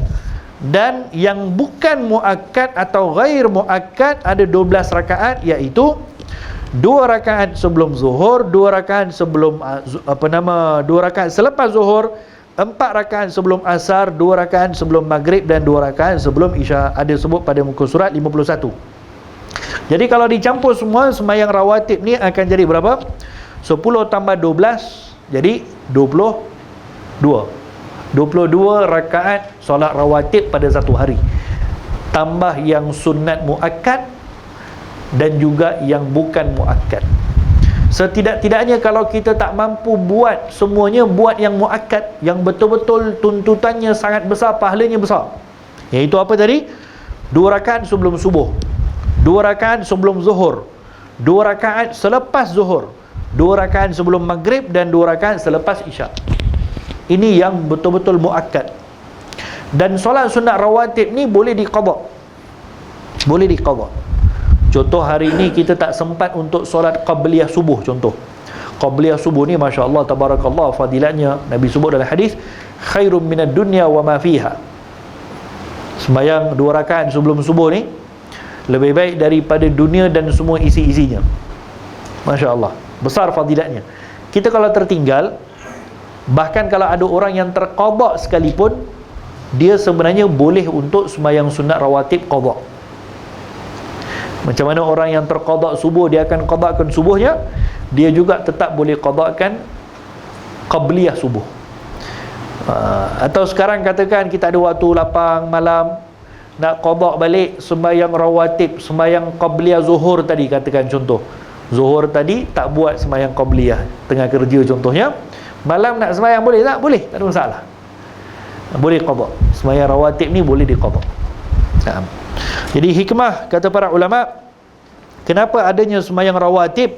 Dan yang bukan muakkad atau ghair muakkad ada 12 rakaat, iaitu 2 rakaat sebelum zuhur, 2 rakaat sebelum 2 rakaat selepas zuhur, 4 rakaat sebelum asar, 2 rakaat sebelum maghrib, dan 2 rakaat sebelum isya. Ada sebut pada muka surat 51. Jadi kalau dicampur semua, sembahyang rawatib ni akan jadi berapa? 10 tambah 12, jadi 22 rakaat solat rawatib pada satu hari, tambah yang sunat muakkad dan juga yang bukan muakkad. Setidak-tidaknya kalau kita tak mampu buat semuanya, buat yang muakkad, yang betul-betul tuntutannya sangat besar, pahalanya besar. Iaitu apa tadi? 2 rakaat sebelum subuh, 2 rakaat sebelum zuhur, 2 rakaat selepas zuhur, 2 rakaat sebelum maghrib, dan 2 rakaat selepas isyak. Ini yang betul-betul muakkad. Dan solat sunat rawatib ni boleh diqadha. Boleh diqadha. Contoh hari ini kita tak sempat untuk solat qabliyah subuh. Contoh qabliyah subuh ni Masya Allah tabarakallah fadilatnya Nabi sebut dalam hadis, khairum minad dunya wa ma fiha. Sembahyang 2 rakaat sebelum subuh ni lebih baik daripada dunia dan semua isi-isinya. Masya Allah, besar fadilatnya. Kita kalau tertinggal, bahkan kalau ada orang yang terqadha sekalipun, dia sebenarnya boleh untuk sembahyang sunat rawatib qadha. Macam mana orang yang terqadha subuh, dia akan qadhakan subuhnya, dia juga tetap boleh qadhakan qabliyah subuh. Atau sekarang katakan kita ada waktu lapang malam, nak qadha balik sembahyang rawatib, sembahyang qabliyah zuhur tadi, katakan contoh zuhur tadi tak buat sembahyang qabliyah, tengah kerja contohnya, malam nak sembahyang boleh tak? Boleh, tak ada masalah, boleh qadha. Sembahyang rawatib ni boleh diqadha. Jadi hikmah kata para ulama, kenapa adanya sembahyang rawatib?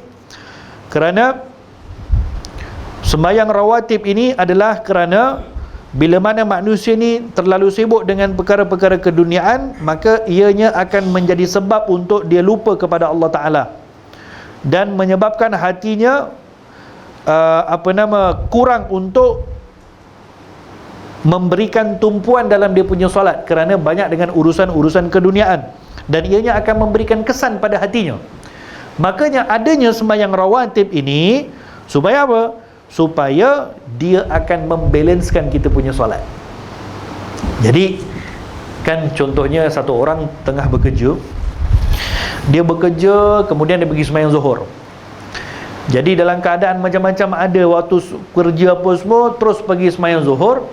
Kerana sembahyang rawatib ini adalah kerana bila mana manusia ni terlalu sibuk dengan perkara-perkara keduniaan, maka ianya akan menjadi sebab untuk dia lupa kepada Allah Ta'ala, dan menyebabkan hatinya kurang untuk memberikan tumpuan dalam dia punya solat, kerana banyak dengan urusan-urusan keduniaan, dan ianya akan memberikan kesan pada hatinya. Makanya adanya sembahyang rawatib ini supaya apa? Supaya dia akan membalanskan kita punya solat. Jadi kan contohnya satu orang tengah bekerja, dia bekerja kemudian dia pergi sembahyang zuhur. Jadi dalam keadaan macam-macam, ada waktu kerja apa semua, terus pergi sembahyang zuhur,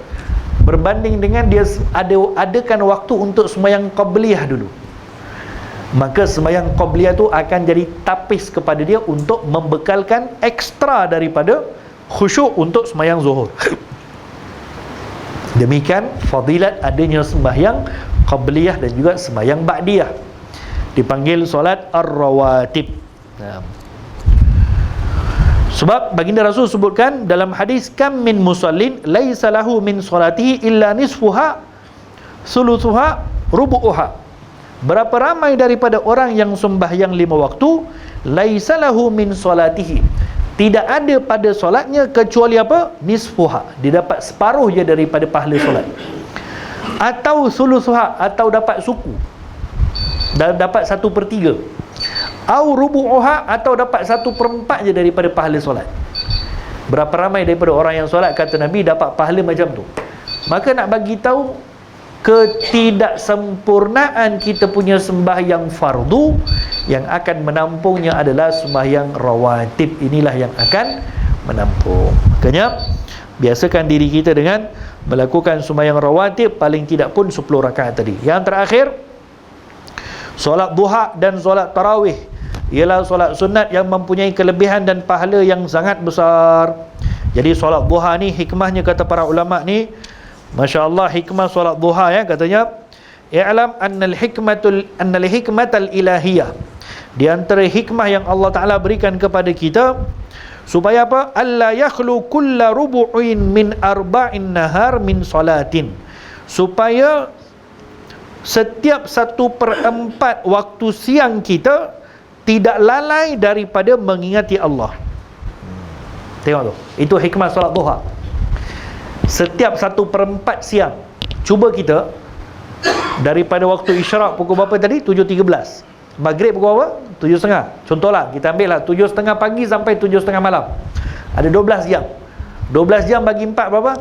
berbanding dengan dia adakan waktu untuk sembahyang qabliyah dulu, maka sembahyang qabliyah tu akan jadi tapis kepada dia untuk membekalkan ekstra daripada khusyuk untuk sembahyang zuhur. Demikian fadilat adanya sembahyang qabliyah dan juga sembahyang ba'diyah, dipanggil solat ar-rawatib. Sebab baginda Rasul sebutkan dalam hadis, kam min musallin laisa lahu min salatihi illa nisfuha thuluthuha rubu'uha. berapa ramai daripada orang yang sembahyang 5 waktu, laisa lahu min solatihi, tidak ada pada solatnya kecuali apa? Nisfuha, dia dapat separuh je daripada pahala solat, atau sulusuha, atau dapat suku, dan dapat 1/3, au rubu'uha, atau dapat 1/4 je daripada pahala solat. Berapa ramai daripada orang yang solat, kata Nabi, dapat pahala macam tu. Maka nak bagi tahu ketidaksempurnaan kita punya sembahyang fardu, yang akan menampungnya adalah sembahyang rawatib. Inilah yang akan menampung. Makanya biasakan diri kita dengan melakukan sembahyang rawatib paling tidak pun 10 rakaat tadi. Yang terakhir, solat duha dan solat tarawih ialah solat sunat yang mempunyai kelebihan dan pahala yang sangat besar. Jadi solat duha ni hikmahnya, kata para ulama ni, Masya Allah, hikmah solat duha ya, katanya, i'lam annal hikmatal ilahiyah, di antara hikmah yang Allah Ta'ala berikan kepada kita, supaya apa? Alla yakhlu kulla rubu'in min arba'in nahar min salatin, supaya setiap 1/4 waktu siang kita tidak lalai daripada mengingati Allah. Tengok tu, itu hikmah solat duha. Setiap 1/4 siang, cuba kita daripada waktu isyraq pukul berapa tadi? 7.13. Maghrib pukul berapa? 7.30. Contohlah, kita ambil lah 7.30 pagi sampai 7.30 malam, ada 12 jam. 12 jam bagi 4 berapa?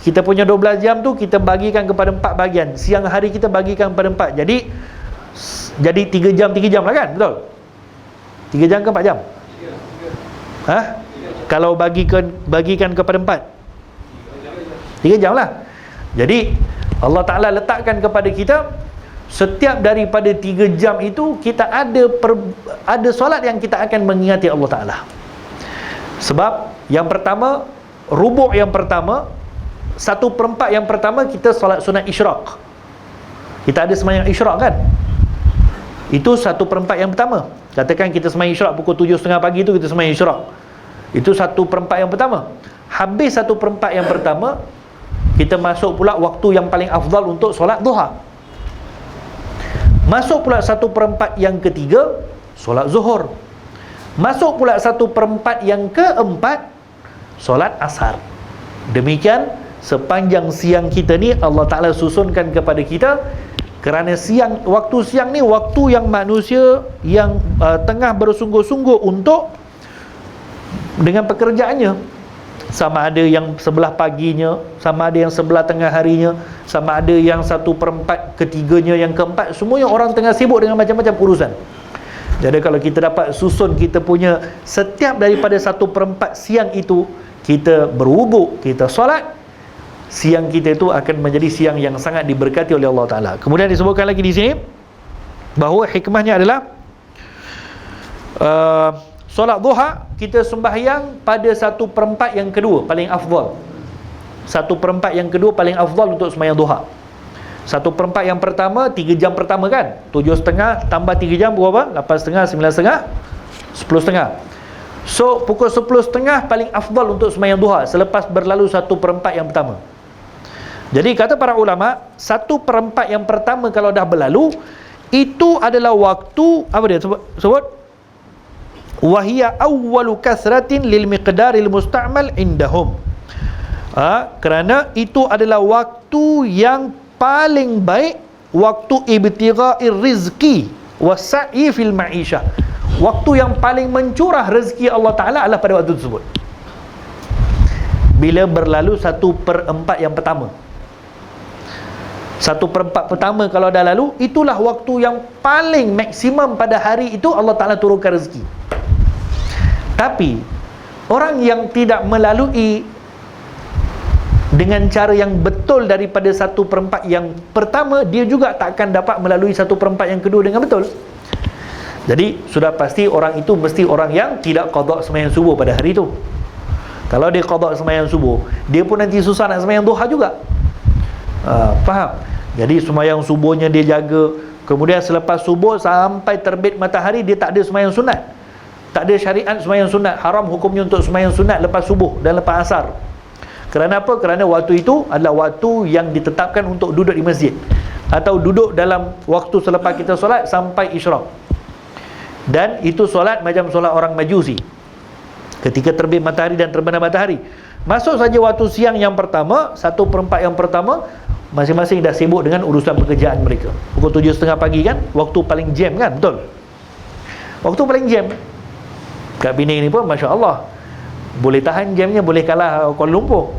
Kita punya 12 jam tu kita bagikan kepada 4 bahagian. Siang hari kita bagikan kepada 4. Jadi 3 jam lah kan? Betul? 3 jam ke 4 jam? Ha? Kalau bagikan kepada 4, 3 jam lah. Jadi Allah Ta'ala letakkan kepada kita, setiap daripada 3 jam itu kita ada solat yang kita akan mengingati Allah Ta'ala. Sebab yang pertama, rubuk yang pertama, 1/4 yang pertama kita solat sunat isyraq. Kita ada sembahyang isyraq kan? Itu 1/4 yang pertama. Katakan kita sembahyang isyraq pukul 7.30 pagi, itu kita sembahyang isyraq, itu 1/4 yang pertama. Habis 1/4 yang pertama, kita masuk pula waktu yang paling afdal untuk solat duha. Masuk pula 1/4 yang ketiga, solat zuhur. Masuk pula 1/4 yang keempat, solat asar. Demikian sepanjang siang kita ni Allah Ta'ala susunkan kepada kita, kerana waktu siang ni waktu yang manusia yang tengah bersungguh-sungguh untuk dengan pekerjaannya. Sama ada yang sebelah paginya, sama ada yang sebelah tengah harinya, sama ada yang 1/4 ketiganya, yang keempat, semuanya orang tengah sibuk dengan macam-macam urusan. Jadi kalau kita dapat susun kita punya setiap daripada 1/4 siang itu, kita berwuduk, kita solat, siang kita itu akan menjadi siang yang sangat diberkati oleh Allah Ta'ala. Kemudian disebutkan lagi di sini bahawa hikmahnya adalah solat duha kita sembahyang pada 1/4 yang kedua paling afdal. 1/4 yang kedua paling afdal untuk sembahyang duha. 1/4 yang pertama 3 jam pertama kan, 7.30 tambah 3 jam berapa? 8.30, 9.30, 10.30. So pukul 10.30 paling afdal untuk sembahyang duha selepas berlalu 1/4 yang pertama. Jadi kata para ulama, 1/4 yang pertama kalau dah berlalu, itu adalah waktu, apa dia sebut? Wahia awwalu kasratin lil miqdaril musta'mal indahum. Kerana itu adalah waktu yang paling baik, waktu ibtigha'ir rizki wasa'i fil ma'isyah. Waktu yang paling mencurah rezeki Allah Ta'ala adalah pada waktu tersebut, bila berlalu 1/4 yang pertama. 1/4 pertama kalau dah lalu, itulah waktu yang paling maksimum pada hari itu Allah Ta'ala turunkan rezeki. Tapi orang yang tidak melalui dengan cara yang betul daripada 1/4 yang pertama, dia juga tak akan dapat melalui 1/4 yang kedua dengan betul. Jadi sudah pasti orang itu mesti orang yang tidak qada sembahyang subuh pada hari itu. Kalau dia qada sembahyang subuh, dia pun nanti susah nak sembahyang duha juga. Faham? Jadi sembahyang subuhnya dia jaga, kemudian selepas subuh sampai terbit matahari dia tak ada sembahyang sunat. Tak ada syariat sembahyang sunat. Haram hukumnya untuk sembahyang sunat lepas subuh dan lepas asar. Kerana apa? Kerana waktu itu adalah waktu yang ditetapkan untuk duduk di masjid. atau duduk dalam waktu selepas kita solat sampai isyraq. Dan itu solat macam solat orang Majusi, ketika terbit matahari dan terbenam matahari. Masuk saja waktu siang yang pertama, 1/4 yang pertama, masing-masing dah sibuk dengan urusan pekerjaan mereka. Pukul 7.30 pagi kan, waktu paling jam kan, betul? Waktu paling jam. Kat Penang ni pun Masya Allah, boleh tahan jamnya, boleh kalah Kuala Lumpur.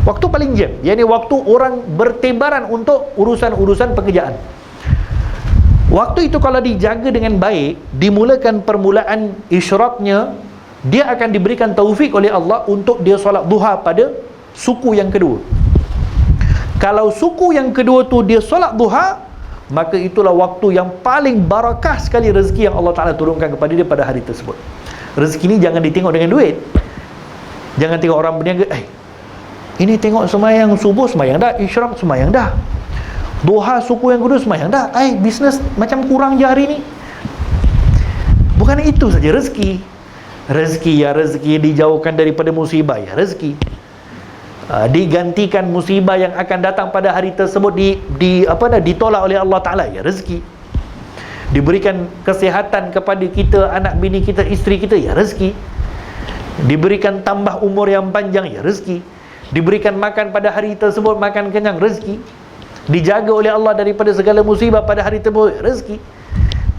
Waktu paling jam, yakni waktu orang bertebaran untuk urusan-urusan pekerjaan. Waktu itu kalau dijaga dengan baik, dimulakan permulaan isyraqnya, dia akan diberikan taufik oleh Allah untuk dia solat duha pada suku yang kedua. Kalau suku yang kedua tu dia solat duha, maka itulah waktu yang paling barakah sekali rezeki yang Allah Ta'ala turunkan kepada dia pada hari tersebut. Rezeki ni jangan ditengok dengan duit. Jangan tengok orang berniaga, ini tengok semayang subuh semayang dah, isyraq semayang dah, duha suku yang kedua semayang dah, bisnes macam kurang je hari ni. Bukan itu saja rezeki. Rezeki dijauhkan daripada musibah, ya rezeki. Digantikan musibah yang akan datang pada hari tersebut, ditolak oleh Allah Ta'ala, ya rezeki. Diberikan kesihatan kepada kita, anak bini kita, isteri kita, ya rezeki. Diberikan tambah umur yang panjang, ya rezeki. Diberikan makan pada hari tersebut, makan kenyang, rezeki. Dijaga oleh Allah daripada segala musibah pada hari tersebut, rezeki.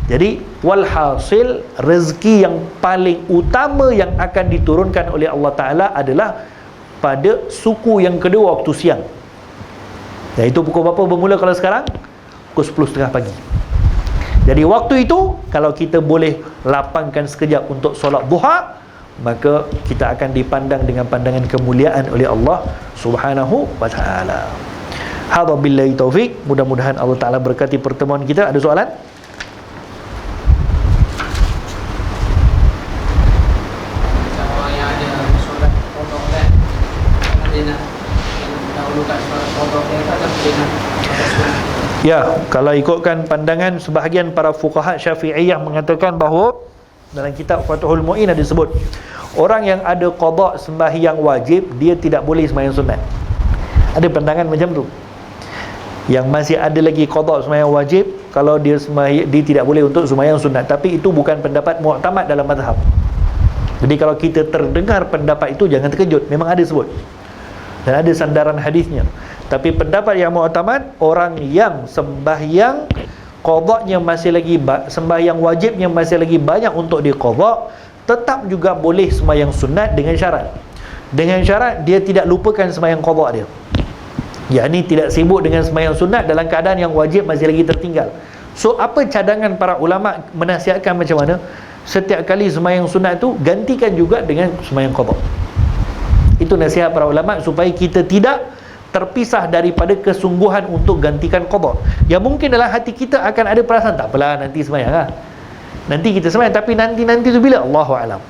Jadi walhasil, rezeki yang paling utama yang akan diturunkan oleh Allah Ta'ala adalah pada suku yang kedua waktu siang. Dan itu pukul berapa bermula kalau sekarang? Pukul 10.30 pagi. Jadi waktu itu kalau kita boleh lapangkan sekejap untuk solat duha, maka kita akan dipandang dengan pandangan kemuliaan oleh Allah Subhanahu wa Ta'ala. Hadza billahi taufik. Mudah-mudahan Allah Ta'ala berkati pertemuan kita. Ada soalan? Orang yang ada solat qada kan, dia nak dahulukan solat qada dia kan, dia nak. Ya, kalau ikutkan pandangan sebahagian para fuqaha Syafi'iyah mengatakan bahawa dalam kitab Fathul Mu'in ada disebut, orang yang ada qada sembahyang wajib, dia tidak boleh sembahyang sunat. Ada pandangan macam tu. Yang masih ada lagi qada sembahyang wajib, kalau dia tidak boleh untuk sembahyang sunat. Tapi itu bukan pendapat mu'tamad dalam mazhab. Jadi kalau kita terdengar pendapat itu, jangan terkejut, memang ada sebut dan ada sandaran hadisnya. Tapi pendapat yang mu'tamad, orang yang sembahyang qadanya masih lagi, sembahyang wajibnya masih lagi banyak untuk diqada, tetap juga boleh sembahyang sunat dengan syarat. Dengan syarat dia tidak lupakan sembahyang qada dia. Yakni tidak sibuk dengan sembahyang sunat dalam keadaan yang wajib masih lagi tertinggal. So apa cadangan para ulama menasihatkan macam mana? Setiap kali sembahyang sunat tu gantikan juga dengan sembahyang qada. Itu nasihat para ulama supaya kita tidak terpisah daripada kesungguhan untuk gantikan qada. Yang mungkin dalam hati kita akan ada perasaan, tak apalah nanti sembahyang lah, nanti kita sembahyang, tapi nanti tu bila, Allahu a'lam.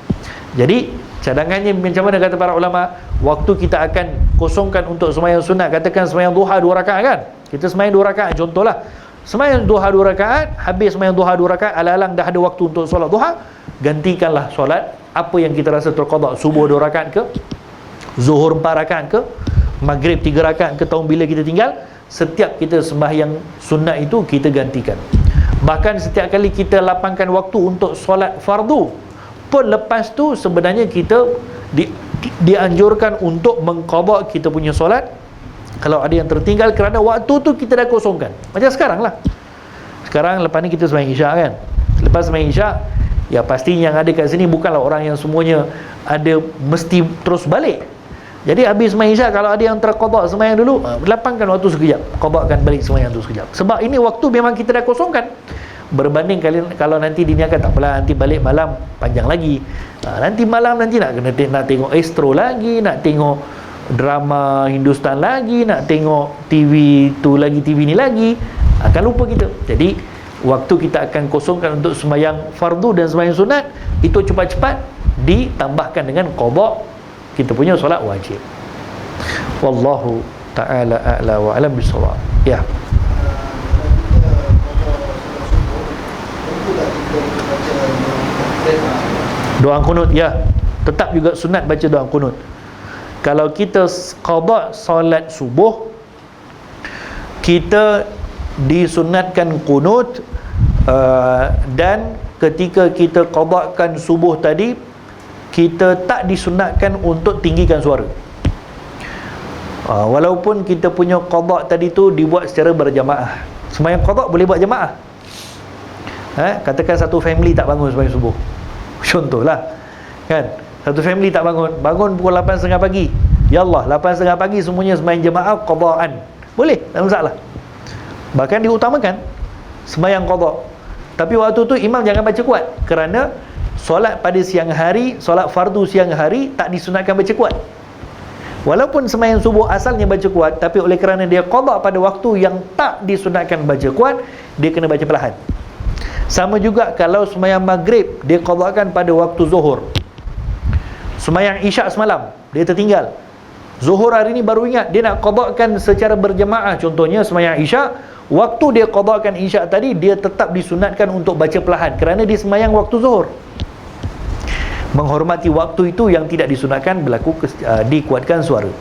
Jadi cadangannya macam mana kata para ulama? Waktu kita akan kosongkan untuk sembahyang sunat, katakan sembahyang duha 2 rakaat kan, kita sembahyang 2 rakaat contohlah, sembahyang duha 2 rakaat, habis sembahyang duha 2 rakaat, alang-alang dah ada waktu untuk solat duha, gantikanlah solat apa yang kita rasa terqada, subuh 2 rakaat ke, zuhur 4 rakaat ke, maghrib 3 rakaat ke, tahun bila kita tinggal. Setiap kita sembahyang sunat itu kita gantikan. Bahkan setiap kali kita lapangkan waktu untuk solat fardu pun, lepas tu sebenarnya kita dianjurkan untuk mengqada kita punya solat kalau ada yang tertinggal, kerana waktu tu kita dah kosongkan. Macam sekarang lah, sekarang lepas ni kita sembahyang isyak kan, lepas sembahyang isyak, ya pasti yang ada kat sini bukanlah orang yang semuanya ada mesti terus balik. Jadi habis sembahyang isyak, kalau ada yang terqada sembahyang dulu, lapangkan waktu sekejap, qadakan balik sembahyang tu sekejap. Sebab ini waktu memang kita dah kosongkan. Berbanding kalau nanti diniakan, tak apalah nanti balik malam panjang lagi, nanti malam nanti nak tengok Astro lagi, nak tengok drama Hindustan lagi, nak tengok TV tu lagi, TV ni lagi, akan lupa kita. Jadi waktu kita akan kosongkan untuk sembahyang fardu dan sembahyang sunat itu cepat-cepat ditambahkan dengan qada kita punya solat wajib. Wallahu ta'ala a'la wa alam bisawab. Ya. Doa qunut, ya, tetap juga sunat baca doa qunut. Kalau kita qada solat subuh, kita disunatkan qunut, dan ketika kita qadakan subuh tadi, kita tak disunatkan untuk tinggikan suara. Walaupun kita punya qada tadi tu dibuat secara berjamaah. Sembahyang qada boleh buat jamaah. Katakan satu family tak bangun sembahyang subuh, contohlah, kan, satu family tak bangun pukul 8.30 pagi. Ya Allah, 8.30 pagi semuanya sembahyang jamaah qadaan. Boleh, tak masalah. Bahkan diutamakan sembahyang qada. Tapi waktu tu imam jangan baca kuat, kerana solat pada siang hari, solat fardu siang hari tak disunatkan baca kuat. Walaupun sembahyang subuh asalnya baca kuat, tapi oleh kerana dia qada pada waktu yang tak disunatkan baca kuat, dia kena baca perlahan. Sama juga kalau sembahyang maghrib dia qadakan pada waktu zuhur. Sembahyang isyak semalam dia tertinggal, zuhur hari ni baru ingat dia nak qadakan secara berjemaah, contohnya sembahyang isyak, waktu dia qadakan isyak tadi, dia tetap disunatkan untuk baca perlahan kerana dia sembahyang waktu zuhur. Menghormati waktu itu yang tidak disunatkan berlaku dikuatkan suara.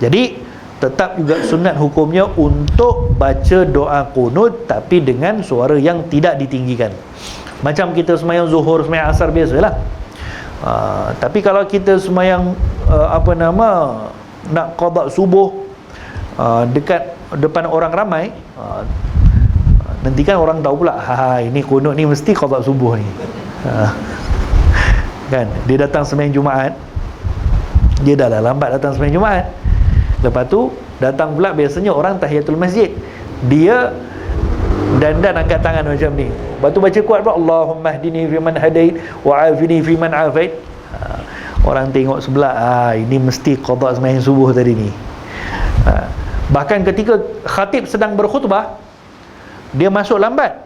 Jadi tetap juga sunat hukumnya untuk baca doa qunut, tapi dengan suara yang tidak ditinggikan. Macam kita sembahyang zuhur, sembahyang asar biasalah. Tapi kalau kita sembahyang nak qada subuh dekat depan orang ramai, nanti kan orang tahu pula, ini qunut ni mesti qada subuh ni. Kan, dia datang sembahyang Jumaat, dia dah lambat datang sembahyang Jumaat. Lepas tu datang pula biasanya orang tahiyatul masjid, dia dandan angkat tangan macam ni. Lepas tu baca kuat pula, Allahumma hdini fiman hadait wa afini fiman afait. Orang tengok sebelah, ini mesti qada sembahyang subuh tadi ni. Bahkan ketika khatib sedang berkhutbah, dia masuk lambat,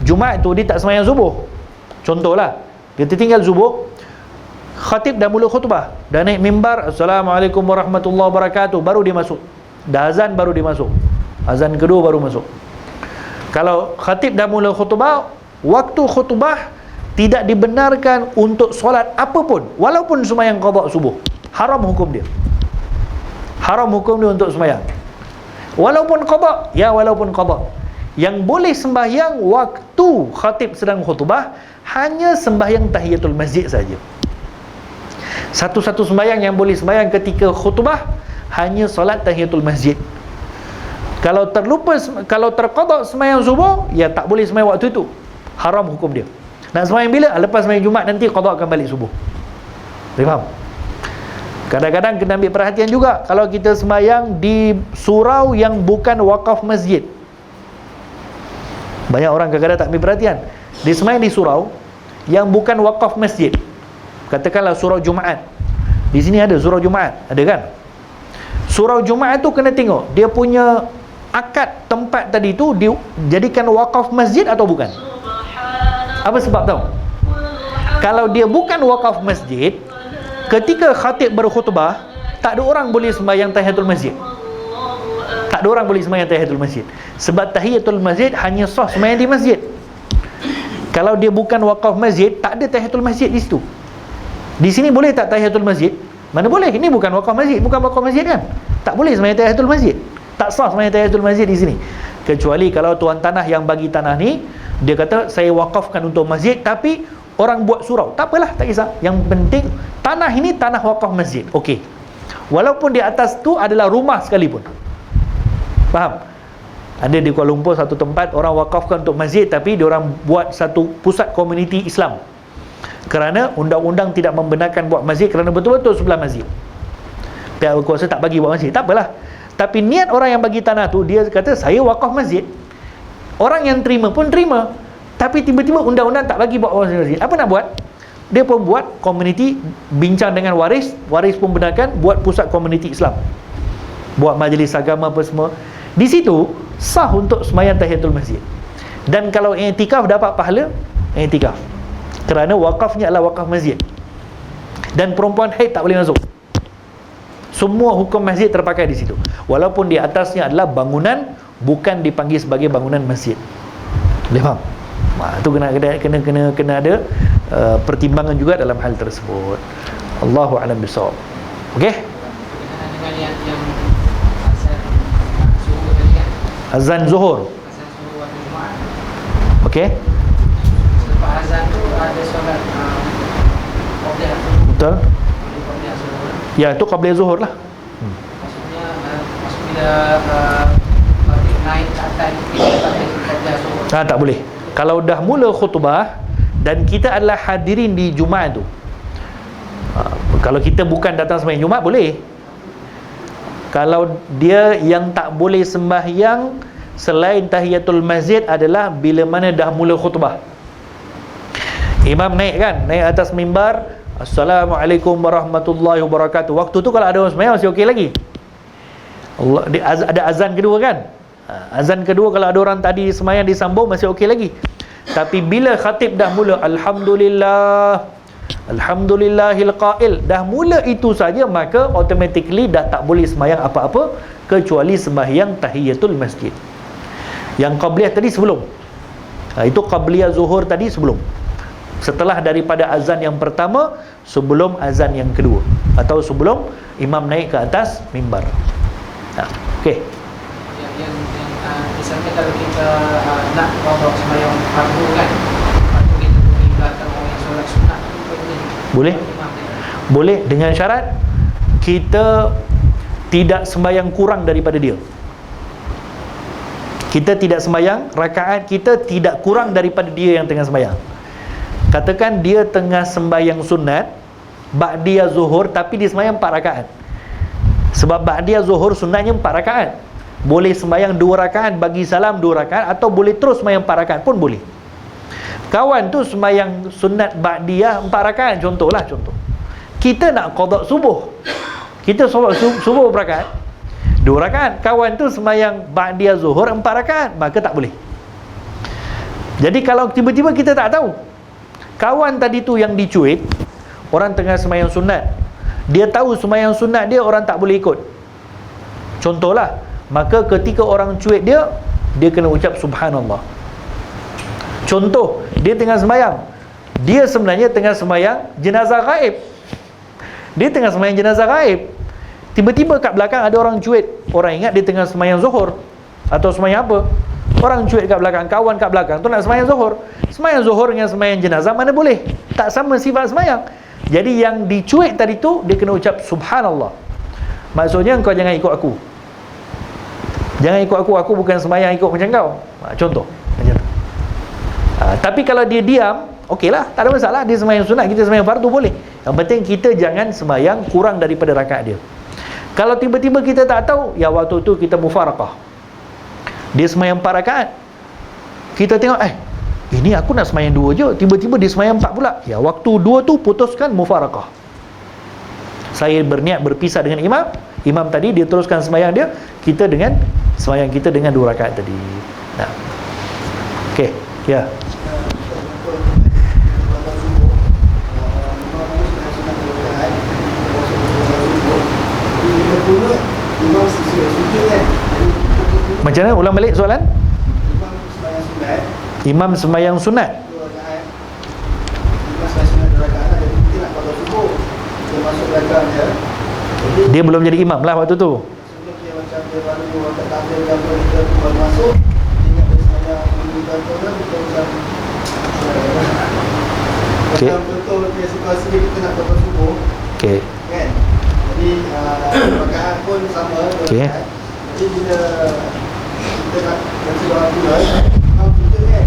Jumaat tu dia tak sembahyang subuh, contohlah, dia tertinggal subuh, khatib dah mula khutbah, dah naik mimbar, Assalamualaikum warahmatullahi wabarakatuh, baru dia masuk, dah azan baru dia masuk, azan kedua baru masuk. Kalau khatib dah mula khutbah, waktu khutbah tidak dibenarkan untuk solat apapun, walaupun sembahyang qada subuh, haram hukum dia, haram hukum dia untuk sembahyang, walaupun qada, walaupun qada. Yang boleh sembahyang waktu khatib sedang khutbah hanya sembahyang tahiyatul masjid saja. Satu-satu sembahyang yang boleh sembahyang ketika khutbah hanya solat tahiyatul masjid. Kalau terlupa, kalau terqada sembahyang subuh, tak boleh sembahyang waktu itu, haram hukum dia. Nak sembahyang bila? Lepas sembahyang Jumaat nanti qada akan balik subuh. Faham? Kadang-kadang kena ambil perhatian juga kalau kita sembahyang di surau yang bukan wakaf masjid. Banyak orang kadang-kadang tak ambil perhatian, dia sembahyang di surau yang bukan wakaf masjid. Katakanlah surau Jumaat, di sini ada surau Jumaat, ada kan? Surau Jumaat tu kena tengok dia punya akad tempat tadi tu dijadikan wakaf masjid atau bukan. Apa sebab tahu? Kalau dia bukan wakaf masjid, ketika khatib berkhutbah, tak ada orang boleh sembahyang tahiyatul masjid. Tak ada orang boleh sembahyang tahiyatul masjid, sebab tahiyatul masjid hanya sah sembahyang di masjid. Kalau dia bukan wakaf masjid, tak ada tahiyatul masjid di situ. Di sini boleh tak tahiyatul masjid? Mana boleh, ini bukan wakaf masjid, bukan wakaf masjid kan? Tak boleh sembahyang tahiyatul masjid, tak sah sembahyang tahiyatul masjid di sini. Kecuali kalau tuan tanah yang bagi tanah ni, dia kata saya wakafkan untuk masjid, tapi orang buat surau, tak apalah, tak kisah. Yang penting tanah ini tanah wakaf masjid, okey. Walaupun di atas tu adalah rumah sekalipun. Faham? Ada di Kuala Lumpur satu tempat orang wakafkan untuk masjid, tapi dia orang buat satu pusat komuniti Islam. Kerana undang-undang tidak membenarkan buat masjid, kerana betul-betul sebelah masjid. Pihak berkuasa tak bagi buat masjid, tak apalah. Tapi niat orang yang bagi tanah tu, dia kata saya wakaf masjid. Orang yang terima pun terima, tapi tiba-tiba undang-undang tak bagi buat masjid. Apa nak buat? Dia pun buat komuniti, bincang dengan waris, waris pun benarkan buat pusat komuniti Islam, buat majlis agama apa semua. Di situ sah untuk sembahyang tahiyatul masjid. Dan kalau i'tikaf dapat pahala i'tikaf, kerana wakafnya adalah wakaf masjid. Dan perempuan haid tak boleh masuk. Semua hukum masjid terpakai di situ, walaupun di atasnya adalah bangunan, bukan dipanggil sebagai bangunan masjid. Boleh faham? Itu kena ada pertimbangan juga dalam hal tersebut. Allahu a'lam bishawab. Okey? Azan zuhur. Okey, Selepas azan tu ada solat qabliyah. betul. Qabliyah zuhur. Ya, itu qabliyah zuhur lah. Maksudnya maksud bila khatib naik ke atas kita baca qabliyah zuhur. Tak boleh. Kalau dah mula khutbah dan kita adalah hadirin di Jumaat tu, kalau kita bukan datang sembahyang Jumaat boleh. Kalau dia yang tak boleh sembahyang selain tahiyatul masjid adalah bila mana dah mula khutbah. Imam naik kan, naik atas mimbar, Assalamualaikum warahmatullahi wabarakatuh. Waktu tu kalau ada orang sembahyang masih okey lagi. Ada azan kedua kan? Azan kedua kalau ada orang tadi sembahyang disambung masih okey lagi. Tapi bila khatib dah mula Alhamdulillah, Alhamdulillahil qail, dah mula itu saja, maka automatically dah tak boleh sembahyang apa-apa kecuali sembahyang tahiyatul masjid. Yang qabliyah tadi sebelum. Itu qabliyah zuhur tadi sebelum. Setelah daripada azan yang pertama, sebelum azan yang kedua, atau sebelum imam naik ke atas mimbar. Okey. Yang misalnya kalau kita nak bawa sembahyang fardu kan, lepas tu kita pergi belakang orang yang solat sunat, Boleh? Boleh, dengan syarat kita tidak sembahyang kurang daripada dia. Kita tidak sembahyang, rakaat kita tidak kurang daripada dia yang tengah sembahyang. Katakan dia tengah sembahyang sunat ba'diyah zuhur, tapi dia sembahyang 4 rakaat. Sebab ba'diyah zuhur sunatnya 4 rakaat. Boleh sembahyang 2 rakaat, bagi salam 2 rakaat, atau boleh terus sembahyang 4 rakaat pun boleh. Kawan tu sembahyang sunat ba'diyah 4 rakaat, contoh. Kita nak qada subuh. Kita solat subuh berapa rakaat? 2 rakaat. Kawan tu sembahyang ba'diyah zuhur 4 rakaat, maka tak boleh. Jadi kalau tiba-tiba kita tak tahu, kawan tadi tu yang dicuit, orang tengah sembahyang sunat, dia tahu sembahyang sunat dia orang tak boleh ikut, contohlah, maka ketika orang cuit dia kena ucap subhanallah. Contoh, dia tengah sembahyang, dia sebenarnya tengah sembahyang jenazah gaib, dia tengah sembahyang jenazah gaib, tiba-tiba kat belakang ada orang cuit, orang ingat dia tengah sembahyang zuhur atau sembahyang apa, orang cuit kat belakang, kawan kat belakang tu nak sembahyang zuhur. Sembahyang zuhur dengan sembahyang jenazah mana boleh, tak sama sifat sembahyang. Jadi yang dicuit tadi tu dia kena ucap subhanallah. Maksudnya kau jangan ikut aku, jangan ikut aku bukan sembahyang ikut macam kau. Contoh macam tu. Tapi kalau dia diam, okeylah, tak ada masalah. Dia sembahyang sunat, kita sembahyang fardu, boleh. Yang penting kita jangan sembahyang kurang daripada rakaat dia. Kalau tiba-tiba kita tak tahu, ya waktu tu kita mufaraqah, dia sembahyang 4 rakaat, kita tengok ini aku nak sembahyang 2 je, tiba-tiba dia sembahyang 4 pula, ya waktu 2 tu putuskan mufaraqah. Saya berniat berpisah dengan imam tadi, dia teruskan sembahyang dia, kita dengan sembahyang kita dengan 2 rakaat tadi. Nah. Okey, ya. Macam mana? Ulang balik soalan. Imam sembahyang sunat. Dia belum jadi imam lah waktu tu. Okey. Okey. Jadi rakaat pun sama. Okey. Jadi bila kita nak baca doa bulan, kita kan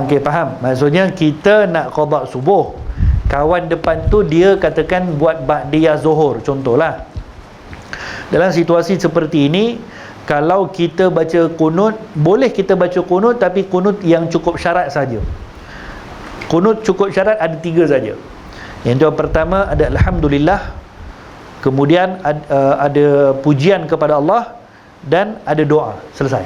okey, faham. Maksudnya kita nak qada subuh, kawan depan tu dia katakan buat ba'diyah zuhur, contohlah. Dalam situasi seperti ini, kalau kita baca kunut, boleh kita baca kunut, tapi kunut yang cukup syarat saja. Kunut cukup syarat ada 3 saja. Yang pertama ada alhamdulillah, kemudian ada pujian kepada Allah, dan ada doa. Selesai.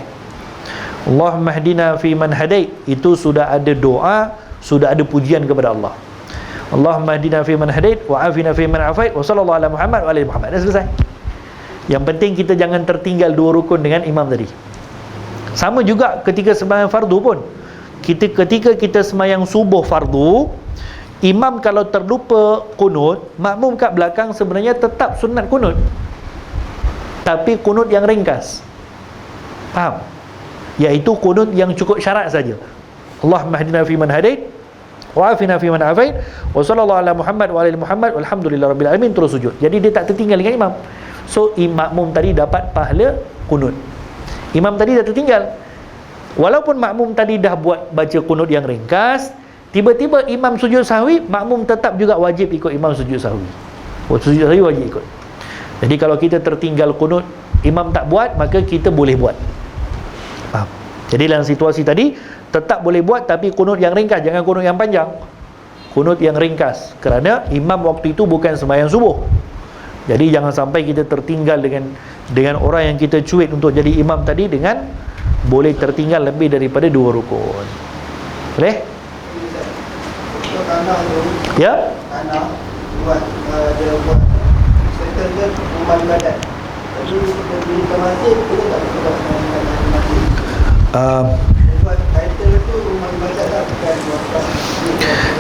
Allahumma hdina fi man hadait, itu sudah ada doa, sudah ada pujian kepada Allah. Allahumma hdina fi man hadait wa afina fi man afait wa sallallahu ala Muhammad wa ali Muhammad. Dah selesai. Yang penting kita jangan tertinggal 2 rukun dengan imam tadi. Sama juga ketika sembahyang fardu pun. Ketika kita sembahyang subuh fardu, imam kalau terlupa kunut, makmum kat belakang sebenarnya tetap sunat kunut, tapi kunut yang ringkas. Faham? iaitu kunut yang cukup syarat saja. Allahumma hdina fi man hadait wa afina fi man afait wa sallallahu ala Muhammad wa ala Muhammad walhamdulillahirabbil alamin, terus sujud. Jadi dia tak tertinggal dengan imam. So makmum tadi dapat pahala kunut. Imam tadi dah tertinggal. Walaupun makmum tadi dah buat baca kunut yang ringkas, tiba-tiba imam sujud sahwi, makmum tetap juga wajib ikut imam sujud sahwi. Sujud sahwi wajib ikut. Jadi kalau kita tertinggal kunut, imam tak buat, maka kita boleh buat. Faham? Jadi dalam situasi tadi tetap boleh buat, tapi kunut yang ringkas, jangan kunut yang panjang. Kunut yang ringkas, kerana imam waktu itu bukan sembahyang subuh. Jadi jangan sampai kita tertinggal dengan orang yang kita cuit untuk jadi imam tadi, dengan boleh tertinggal lebih daripada 2 rukun. Boleh? Kalau tanah tu, Ya? tanah buat dia buat settle dia rumah ibadat. Tapi kita berikan masjid, kita tak boleh buat masjid. Buat title tu rumah ibadat lah, bukan wakaf.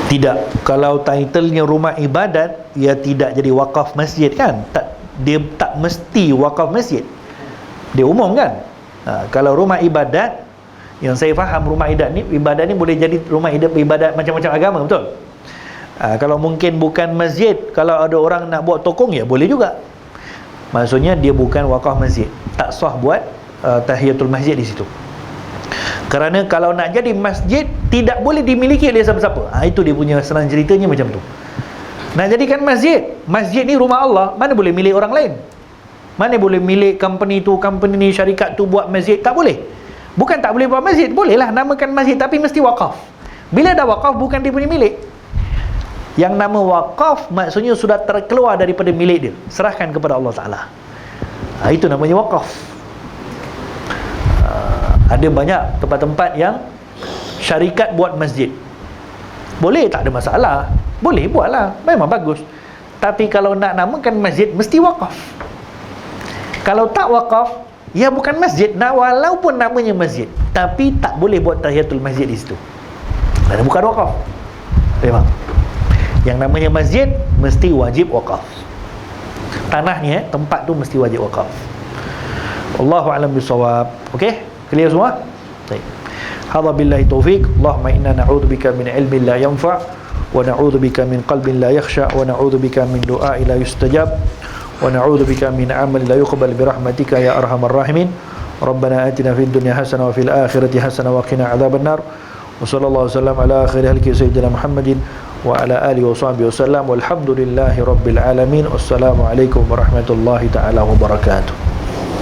Tidak. Kalau titlenya rumah ibadat, ia tidak jadi wakaf masjid kan? Dia tak mesti wakaf masjid. Dia umum kan? Kalau rumah ibadat, yang saya faham rumah ibadat ni boleh jadi rumah ibadat macam-macam agama, betul? Kalau mungkin bukan masjid, kalau ada orang nak buat tokong, ya boleh juga. Maksudnya dia bukan wakaf masjid, tak sah buat tahiyatul masjid di situ. Kerana kalau nak jadi masjid, tidak boleh dimiliki oleh siapa-siapa. Itu dia punya senang ceritanya macam tu. Nak jadikan masjid, masjid ni rumah Allah, mana boleh milik orang lain? Mana boleh milik company tu, company ni, syarikat tu buat masjid? Tak boleh. Bukan tak boleh buat masjid, bolehlah namakan masjid, tapi mesti wakaf. Bila dah wakaf, bukan dia punya milik. Yang nama wakaf maksudnya sudah terkeluar daripada milik dia, serahkan kepada Allah Ta'ala. Itu namanya wakaf. Ada banyak tempat-tempat yang syarikat buat masjid. Boleh, tak ada masalah. Boleh buatlah, memang bagus. Tapi kalau nak namakan masjid, mesti wakaf. Kalau tak wakaf, ya bukan masjid. Walaupun namanya masjid, tapi tak boleh buat tahiyatul masjid di situ. Dan bukan wakaf. Memang. Yang namanya masjid mesti wajib wakaf. Tanahnya, tempat tu mesti wajib wakaf. Wallahu a'lam bissawab. Okey? Clear semua? Baik. Hadza billahi taufiq. Allahumma inna na'udzubika min ilmin la yanfa' wa na'udzubika min qalbin la yakhsha wa na'udzubika min du'ain la yustajab wa na'udzubika min 'amalin la yuqbal bi rahmatika ya arhamar rahimin. Rabbana atina fid dunya hasanah wa fil akhirati hasanah wa qina adzabannar. Wa sallallahu wasallam ala khairi halqi sayyidina Muhammadin wa ala alihi wa sahbihi wasallam walhamdulillahi rabbil alamin. Wassalamu alaikum warahmatullahi taala wabarakatuh.